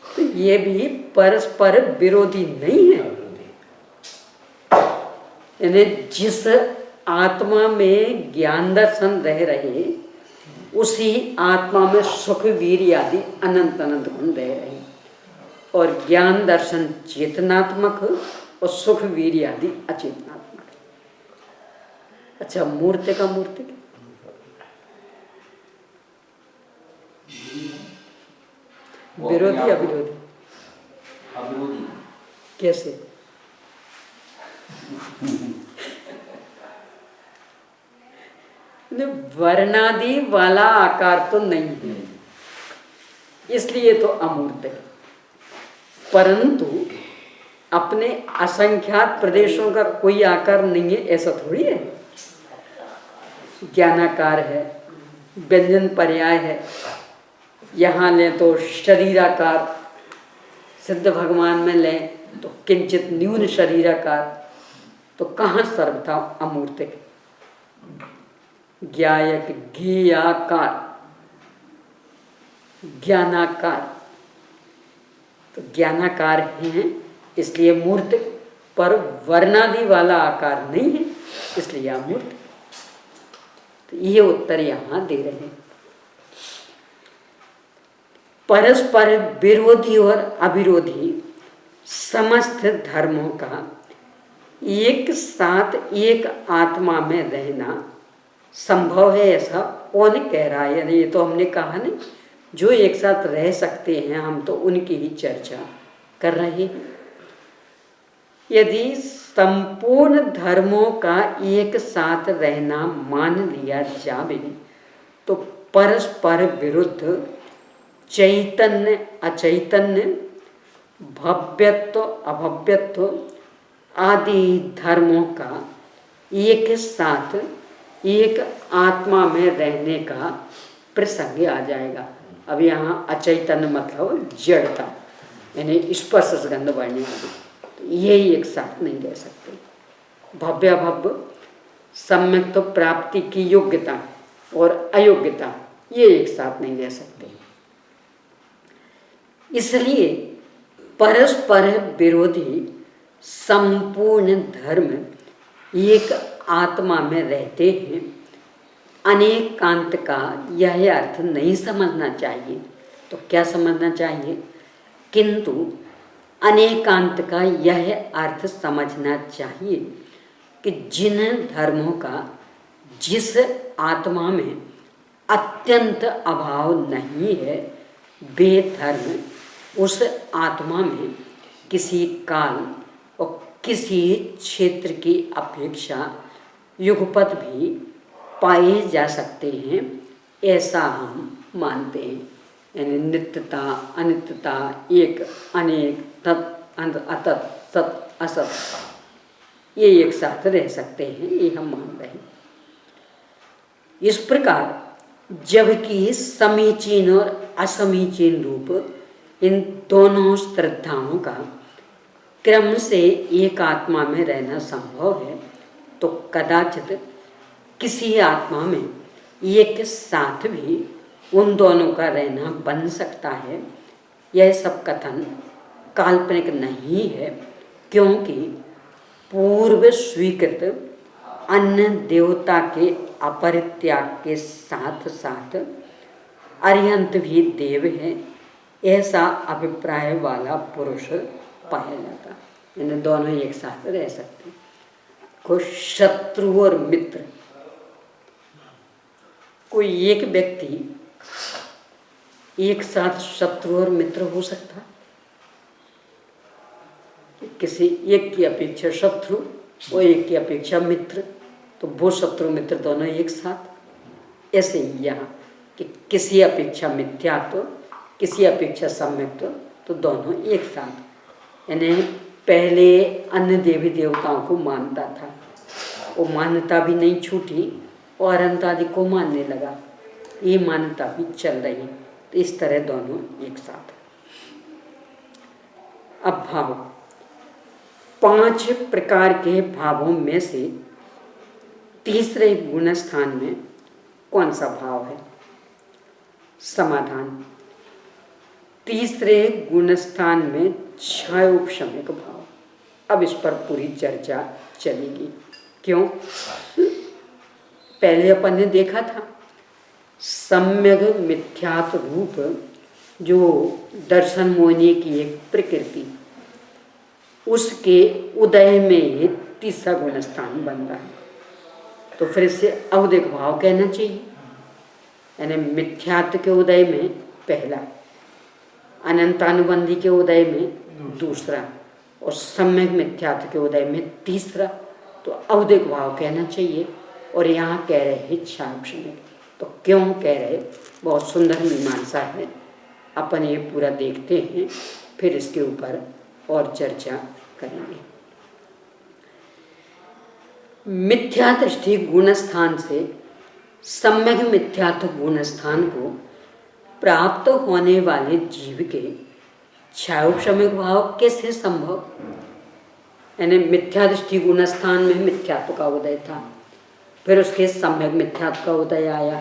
तो ये भी परस्पर विरोधी नहीं है। यानी जिस आत्मा में ज्ञान दर्शन रह रहे, उसी आत्मा में सुख वीर्य आदि अनंत अनंत गुण रह रहे, और ज्ञान दर्शन चेतनात्मक और सुख वीर्य आदि अचेतनात्मक। अच्छा, मूर्ति का मूर्ति विरोधी अविरोधी?
अविरोधी।
कैसे? वर्णादि वाला आकार तो नहीं है, इसलिए तो अमूर्त है। परंतु अपने असंख्यात प्रदेशों का कोई आकार नहीं है, ऐसा थोड़ी है। ज्ञानाकार है, व्यंजन पर्याय है, यहाँ लें तो शरीराकार, सिद्ध भगवान में लें तो किंचित न्यून शरीराकार, तो कहाँ सर्वथा अमूर्तिक? ज्ञायक ज्ञेयाकार, ज्ञानाकार, तो ज्ञानाकार हैं इसलिए मूर्तिक, पर वर्णादि वाला आकार नहीं है इसलिए अमूर्त। तो ये उत्तर यहाँ दे रहे हैं। परस्पर विरोधी और अविरोधी समस्त धर्मों का एक साथ एक आत्मा में रहना संभव है, ऐसा कौन कह रहा है? यानी ये तो हमने कहा नहीं, जो एक साथ रह सकते हैं, हम तो उनकी ही चर्चा कर रहे हैं। यदि संपूर्ण धर्मों का एक साथ रहना मान लिया जावे, तो परस्पर विरुद्ध चैतन्य अचैतन्य, भव्यत्व अभव्यत्व आदि धर्मों का एक साथ एक आत्मा में रहने का प्रसंग आ जाएगा। अब यहाँ अचैतन्य मतलब जड़ता, यानी स्पर्श गंध बढ़ने वाली, तो ये एक साथ नहीं रह सकते। भव्याभव्य सम्यक तो प्राप्ति की योग्यता और अयोग्यता ये एक साथ नहीं रह सकते। इसलिए परस्पर विरोधी संपूर्ण धर्म एक आत्मा में रहते हैं। अनेकांत का यह अर्थ नहीं समझना चाहिए। तो क्या समझना चाहिए? किंतु अनेकांत का यह अर्थ समझना चाहिए कि जिन धर्मों का जिस आत्मा में अत्यंत अभाव नहीं है, वे धर्म उस आत्मा में किसी काल और किसी क्षेत्र की अपेक्षा युगपत भी पाए जा सकते हैं, ऐसा हम मानते हैं। यानी नित्यता, अनित्यता, एक, अनेक, तत्, अतत्, सत, असत, ये एक साथ रह सकते हैं, ये हम मान रहे हैं। इस प्रकार जबकि समीचीन और असमीचीन रूप इन दोनों श्रद्धाओं का क्रम से एक आत्मा में रहना संभव है, तो कदाचित किसी आत्मा में एक साथ भी उन दोनों का रहना बन सकता है। यह सब कथन काल्पनिक नहीं है, क्योंकि पूर्व स्वीकृत अन्य देवता के अपरित्याग के साथ साथ अरिहंत भी देव है, ऐसा अभिप्राय वाला पुरुष पाया जाता। यानी दोनों एक साथ रह सकते। कोई शत्रु और मित्र, कोई एक व्यक्ति एक साथ शत्रु और मित्र हो सकता। किसी एक की अपेक्षा शत्रु और एक की अपेक्षा मित्र, तो वो शत्रु मित्र दोनों एक साथ। ऐसे ही यहाँ कि किसी अपेक्षा मिथ्यात्व, किसी अपेक्षा सम्यक्त्व, तो दोनों एक साथ। यानी पहले अन्य देवी देवताओं को मानता था, वो मान्यता भी नहीं छूटी और अनंत आदि को मानने लगा, ये मान्यता भी चल रही है। तो इस तरह दोनों एक साथ। अब भाव, 5 प्रकार के भावों में से तीसरे गुण स्थान में कौन सा भाव है? समाधान, तीसरे गुण स्थान में क्षयोपशमिक भाव। अब इस पर पूरी चर्चा चलेगी। क्यों? पहले अपन ने देखा था सम्यक मिथ्यात्व रूप जो दर्शन मोहिनी की एक प्रकृति, उसके उदय में ये तीसरा गुण स्थान बन रहा है। तो फिर इससे अवधिक भाव कहना चाहिए। यानी मिथ्यात्व के उदय में पहला, अनंतानुबंधी के उदय में दूसरा, और सम्यक मिथ्यात्व के उदय में तीसरा। तो अवधिक भाव कहना चाहिए। और यहाँ कह रहे हैं क्षयोपशमिक। तो क्यों कह रहे? बहुत सुंदर मीमांसा है, अपन ये पूरा देखते हैं, फिर इसके ऊपर और चर्चा करेंगे। मिथ्या दृष्टि गुण स्थान से सम्यक मिथ्यात्व गुण स्थान को प्राप्त होने वाले जीव के क्षयोपशमिक भाव कैसे संभव? यानी मिथ्या दृष्टि गुण स्थान में मिथ्यात्व का उदय था, फिर उसके सम्यक मिथ्यात्व का उदय आया,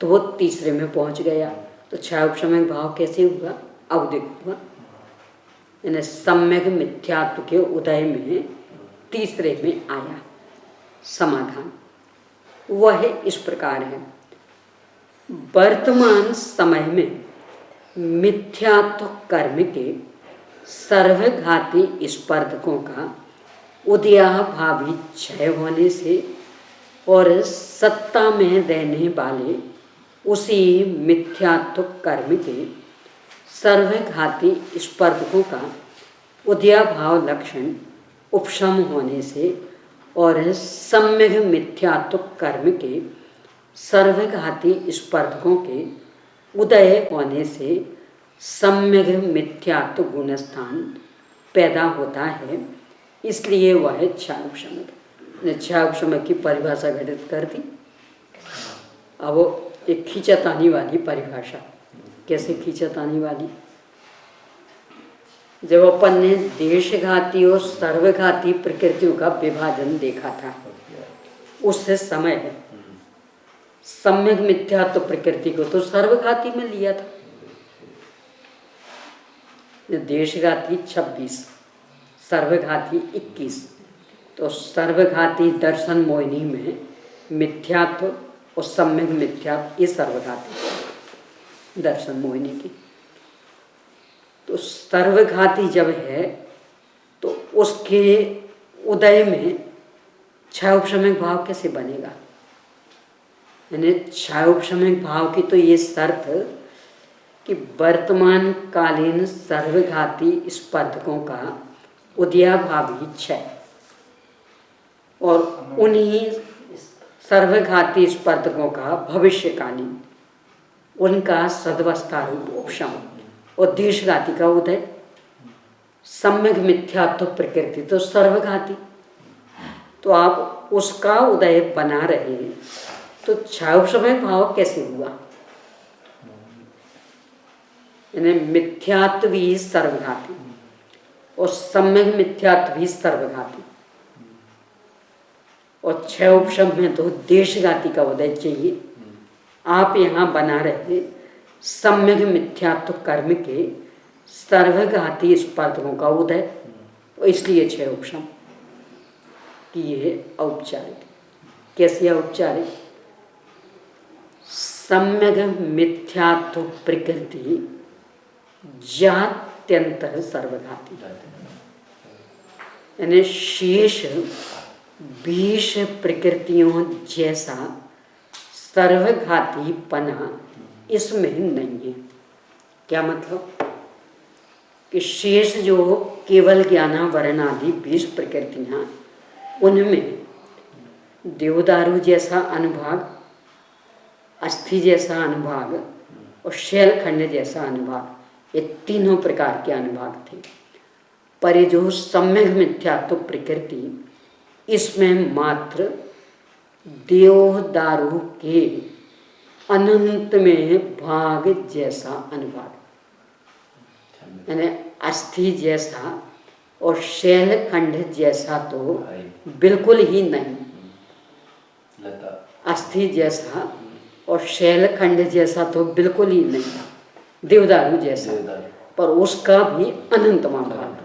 तो वो तीसरे में पहुंच गया। तो क्षयोपशमिक भाव कैसे हुआ? अवधिक हुआ। यानी सम्यक मिथ्यात्व के उदय में तीसरे में आया। समाधान वह इस प्रकार है। वर्तमान समय में मिथ्यात्व कर्म के सर्वघाती स्पर्धकों का उदयाभावी क्षय होने से और सत्ता में रहने वाले उसी मिथ्यात्व कर्म के सर्वघाती स्पर्धकों का उदयाभाव लक्षण उपशम होने से और सम्यक मिथ्यात्व कर्म के सर्वघाती स्पर्धकों के उदय होने से सम्यक मिथ्यात्व गुण स्थान पैदा होता है। इसलिए वह क्षयोपशमिक। क्षयोपशमिक की परिभाषा घटित कर दी। अब वो एक खींचातानी वाली परिभाषा। कैसे खींचातानी वाली? जब अपन ने देशघाती और सर्वघाती प्रकृतियों का विभाजन देखा था, उस समय सम्यक मिथ्यात्व प्रकृति को तो सर्वघाती में लिया था। देशघाती 26, सर्वघाती 21। तो सर्वघाती दर्शन मोहिनी में मिथ्यात्व और सम्यक मिथ्यात्व ये सर्वघाती दर्शन मोहिनी की। तो सर्वघाती जब है तो उसके उदय में क्षयोपशमक भाव कैसे बनेगा? यानी क्षयोपशमक भाव की तो ये शर्त कि वर्तमान कालीन सर्वघाती स्पर्धकों का उदयाभावी क्षय और उन्हीं सर्वघाती स्पर्धकों का भविष्यकालीन उनका सदवस्थारूप उपशम और देशघाती का उदय। सम्यक मिथ्यात्व प्रकृति तो सर्वघाती, तो आप उसका उदय बना रहे हैं तो क्षयोपशमक भाव कैसे हुआ? यानी मिथ्यात्व भी सर्वघाती और सम्यक मिथ्यात्व भी सर्वघाती और क्षयोपशम में तो देशघाती का उदय चाहिए। आप यहाँ बना रहे सम्यक मिथ्यात्व कर्म के सर्वघाती स्पर्धकों का उदय, और इसलिए क्षयोपशम कि ये औपचारिक। कैसे औपचारिक? सम्यक मिथ्यात्व प्रकृति जात्यंतर सर्वघाती, यानी शेष 20 प्रकृतियों जैसा सर्वघाती पना इसमें नहीं है। क्या मतलब? कि शेष जो केवल ज्ञाना वर्ण आदि 20 प्रकृतियाँ, उनमें देवदारू जैसा अनुभाग, अस्थि जैसा अनुभाग और शैलखंड जैसा अनुभाग, ये तीनों प्रकार के अनुभाग थे। पर ये जो सम्यक मिथ्यात्व प्रकृति, इसमें मात्र देवदारू के अनंत में भाग जैसा अनुभाग, यानी अस्थि जैसा और शैलखंड जैसा तो बिल्कुल ही नहीं। अस्थि जैसा और शैलखंड जैसा तो बिल्कुल ही नहीं, देवदारू जैसा, पर उसका भी अनंतमा भाग।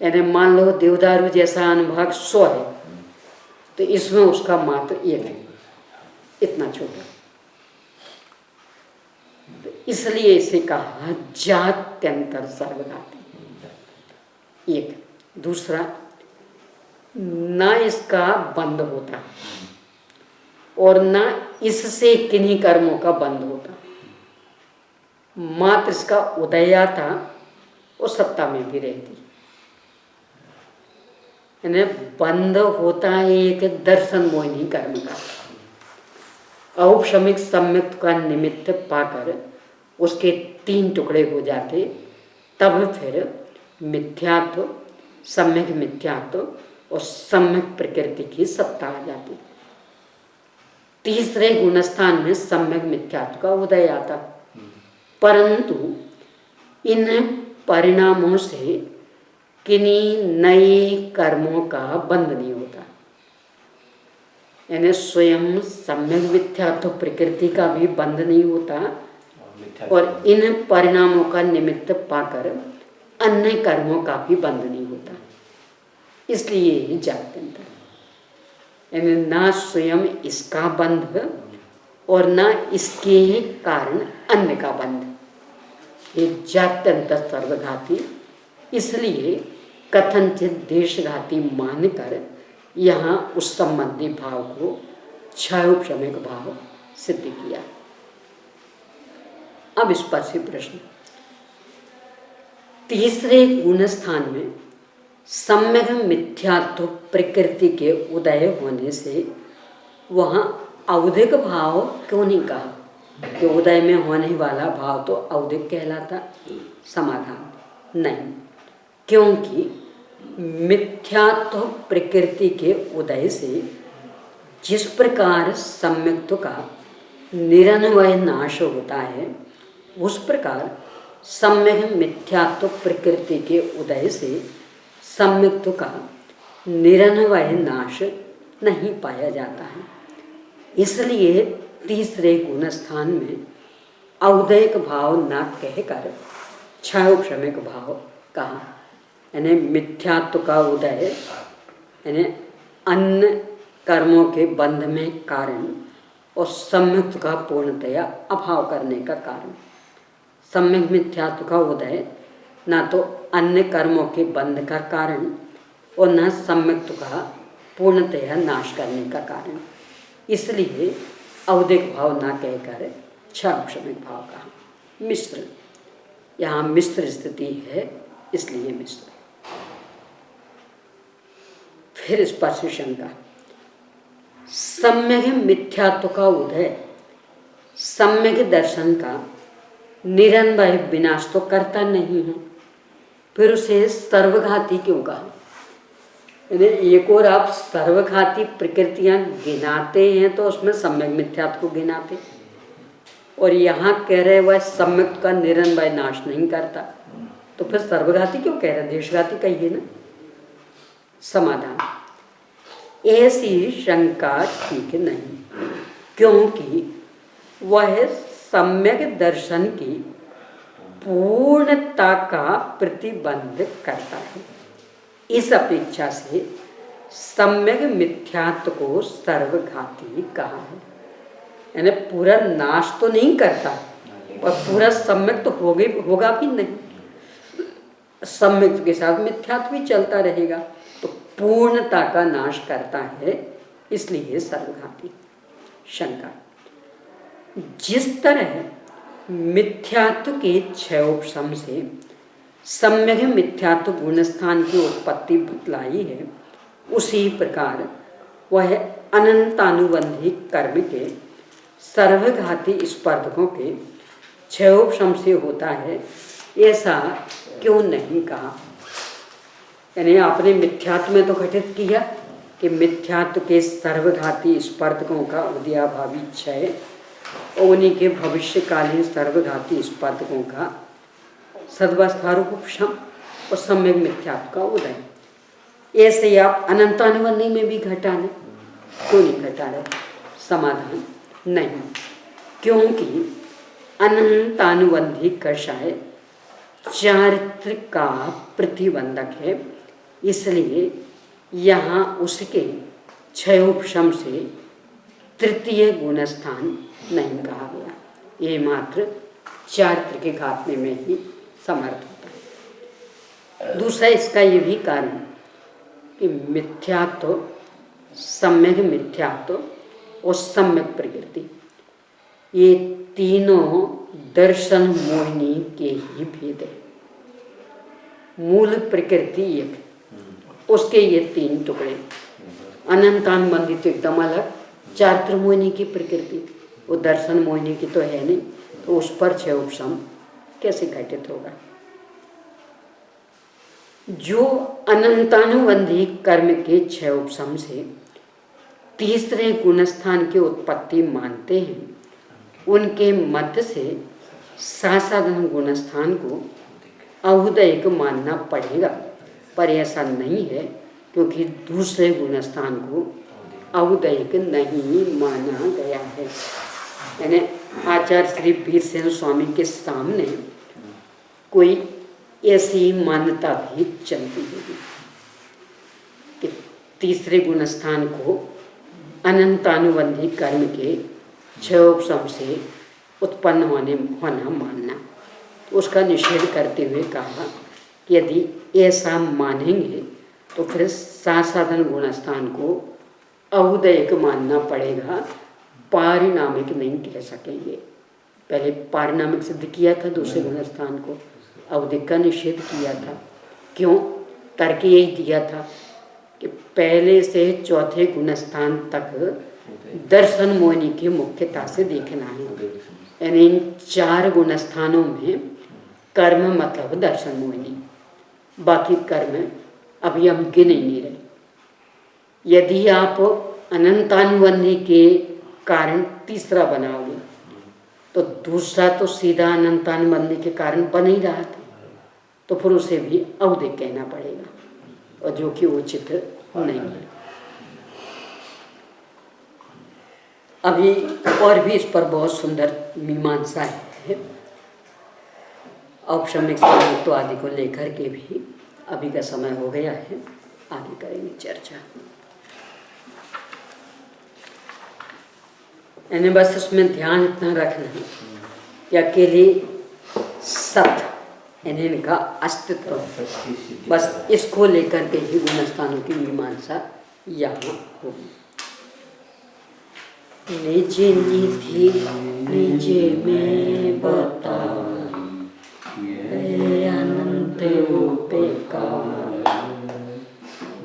यानी मान लो देवदारू जैसा अनुभाग 100 है तो इसमें उसका मात्र 1 है, इतना छोटा। तो इसलिए इसे कहा जात्यंतर सर्वघाती। एक दूसरा, ना इसका बंध होता और ना इससे किन्हीं कर्मों का बंध होता, मात्र इसका उदय आता और सत्ता में भी रहती। यानी बंध होता है एक दर्शन मोहिनी कर्म का, औपशमिक सम्यक का निमित्त पाकर उसके 3 टुकड़े हो जाते, तब फिर मिथ्यात्व, सम्यक मिथ्यात्व और सम्यक प्रकृति की सत्ता आ जाती। तीसरे गुणस्थान में सम्यक मिथ्यात्व का उदय आता, परंतु इन परिणामों से किन्हीं नए कर्मों का बंध नहीं होता। यानी स्वयं सम्यक मिथ्यात्व प्रकृति का भी बंध नहीं होता और इन परिणामों का निमित्त पाकर अन्य कर्मों का भी बंध नहीं होता। इसलिए ये जात्यंतर, यानी ना स्वयं इसका बंध और ना इसके कारण अन्य का बंध, ये जात्यंतर सर्वघाती। इसलिए कथनचित देशघाती मानकर यहाँ उस संबंधी भाव को क्षयोपशमक भाव सिद्ध किया। अब इस पर से प्रश्न, तीसरे गुण स्थान में सम्यक मिथ्यात्व प्रकृति के उदय होने से वहाँ औदिक भाव क्यों नहीं कहा? कि उदय में होने वाला भाव तो औदिक कहलाता। समाधान नहीं, क्योंकि मिथ्यात्व प्रकृति के उदय से जिस प्रकार सम्यक्त्व का निरन्वय नाश होता है, उस प्रकार सम्यक मिथ्यात्व प्रकृति के उदय से सम्यक्त्व का निरन्वय नाश नहीं पाया जाता है। इसलिए तीसरे गुण स्थान में औदयिक भाव न कहकर क्षयोपशमिक भाव कहा। यानी मिथ्यात्व का उदय यानी अन्य कर्मों के बंध में कारण और सम्यक्त्व का पूर्णतया अभाव करने का कारण। सम्यक मिथ्यात्व का उदय न तो अन्य कर्मों के बंध का कारण और न सम्यक्त्व का पूर्णतया नाश करने का कारण। इसलिए औदिक भाव न कहकर क्षयोपशमिक भाव कहा। मिश्र, यहाँ मिश्र स्थिति है इसलिए मिश्र। फिर स्पर्श शंका। सम्यक मिथ्यात्व का उदय सम्यक दर्शन का निरन्वय विनाश तो करता नहीं है, फिर उसे सर्वघाती क्यों कहा? यानी एक और आप सर्वघाती प्रकृतियां गिनाते हैं तो उसमें सम्यक मिथ्यात्व को गिनाते, और यहाँ कह रहे वह सम्यक का निरन्वय नाश नहीं करता, तो फिर सर्वघाती क्यों कह रहे? देशघाती कहिए ना। समाधान, ऐसी शंका ठीक नहीं, क्योंकि वह सम्यक दर्शन की पूर्णता का प्रतिबंध करता है। इस अपेक्षा से सम्यक मिथ्यात्व को सर्वघाती कहा है। यानी पूरा नाश तो नहीं करता और पूरा सम्यक तो होगा भी नहीं, सम्यक के साथ मिथ्यात्व भी चलता रहेगा, तो पूर्णता का नाश करता है, इसलिए सर्वघाती। शंका, जिस तरह मिथ्यात्व के क्षयोपशम से सम्यक मिथ्यात्व गुणस्थान की उत्पत्ति बतलाई है, उसी प्रकार वह अनंतानुबंधी कर्म के सर्वघाती स्पर्धकों के क्षयोपशम से होता है, ऐसा क्यों नहीं कहा? यानी आपने मिथ्यात्व में तो घटित किया कि मिथ्यात्व के सर्वघाती स्पर्धकों का उदयाभावी क्षय और उन्हीं के भविष्यकालीन सर्वघाती स्पर्धकों का सद्वस्थारूपशम और सम्यक मिथ्यात्व का उदय। ऐसे ही आप अनंतानुबंधी में भी घटा लें, क्यों नहीं घटा रहे? समाधान, नहीं, क्योंकि अनंतानुबंधी कषाय चारित्र का प्रतिबंधक है, इसलिए यहाँ उसके क्षयोपशम से तृतीय गुणस्थान नहीं कहा गया। ये मात्र चारित्र के घातने में ही समर्थ होता है। दूसरा इसका ये भी कारण कि मिथ्यात्व, सम्यक मिथ्यात्व और सम्यक प्रकृति, ये तीनों दर्शन मोहिनी के ही भेद है। मूल प्रकृति एक, उसके ये तीन टुकड़े, अनंतानुबंधी तो एकदम अलग, चारित्र मोहिनी की प्रकृति, वो दर्शन मोहिनी की तो है नहीं, तो उस पर क्षयोपशम कैसे घटित होगा? जो अनंतानुबंधी कर्म के क्षयोपशम से तीसरे गुणस्थान की उत्पत्ति मानते हैं, उनके मध्य से सासाधन गुणस्थान को औदयिक मानना पड़ेगा, पर ऐसा नहीं है, क्योंकि दूसरे गुणस्थान को औदयिक नहीं माना गया है। यानी आचार्य श्री वीरसेन स्वामी के सामने कोई ऐसी मान्यता भी चलती होगी कि तीसरे गुणस्थान को अनंतानुबंधी कर्म के क्षयोपशम से उत्पन्न होना मानना। उसका निषेध करते हुए कहा कि यदि ऐसा मानेंगे तो फिर सासाधन गुणस्थान को औदयिक मानना पड़ेगा, पारिणामिक नहीं कह सकेंगे। पहले पारिणामिक सिद्ध किया था दूसरे गुणस्थान को, औदयिक का निषेध किया था। क्यों? तर्क यही दिया था कि पहले से चौथे गुणस्थान तक दर्शन मोहिनी की मुख्यता से देखना है। यानी इन चार गुणस्थानों में कर्म मतलब दर्शन मोहिनी, बाकी कर्म अभी हम गिन ही नहीं रहे। यदि आप अनंतानुबंधी के कारण तीसरा बनाओगे तो दूसरा तो सीधा अनंतान बनने के कारण बन ही रहा था, तो फिर उसे भी अवधिक कहना पड़ेगा, और जो कि उचित नहीं है। अभी और भी इस पर बहुत सुंदर मीमांसा है, औपशमिक संयुक्त आदि को लेकर के भी। अभी का समय हो गया है, आगे करेंगे चर्चा। यानी बस इसमें ध्यान इतना रखना है कि अकेली सत यानी इनका अस्तित्व, बस इसको लेकर के ही गुणस्थानों की मीमांसा यहाँ होगी। निजे निधि निजे में बता अनंत उपेकार,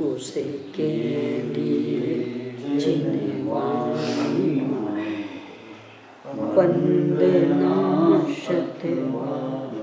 उसे के लिए जिन्हें वाणी वंदना सत्यवान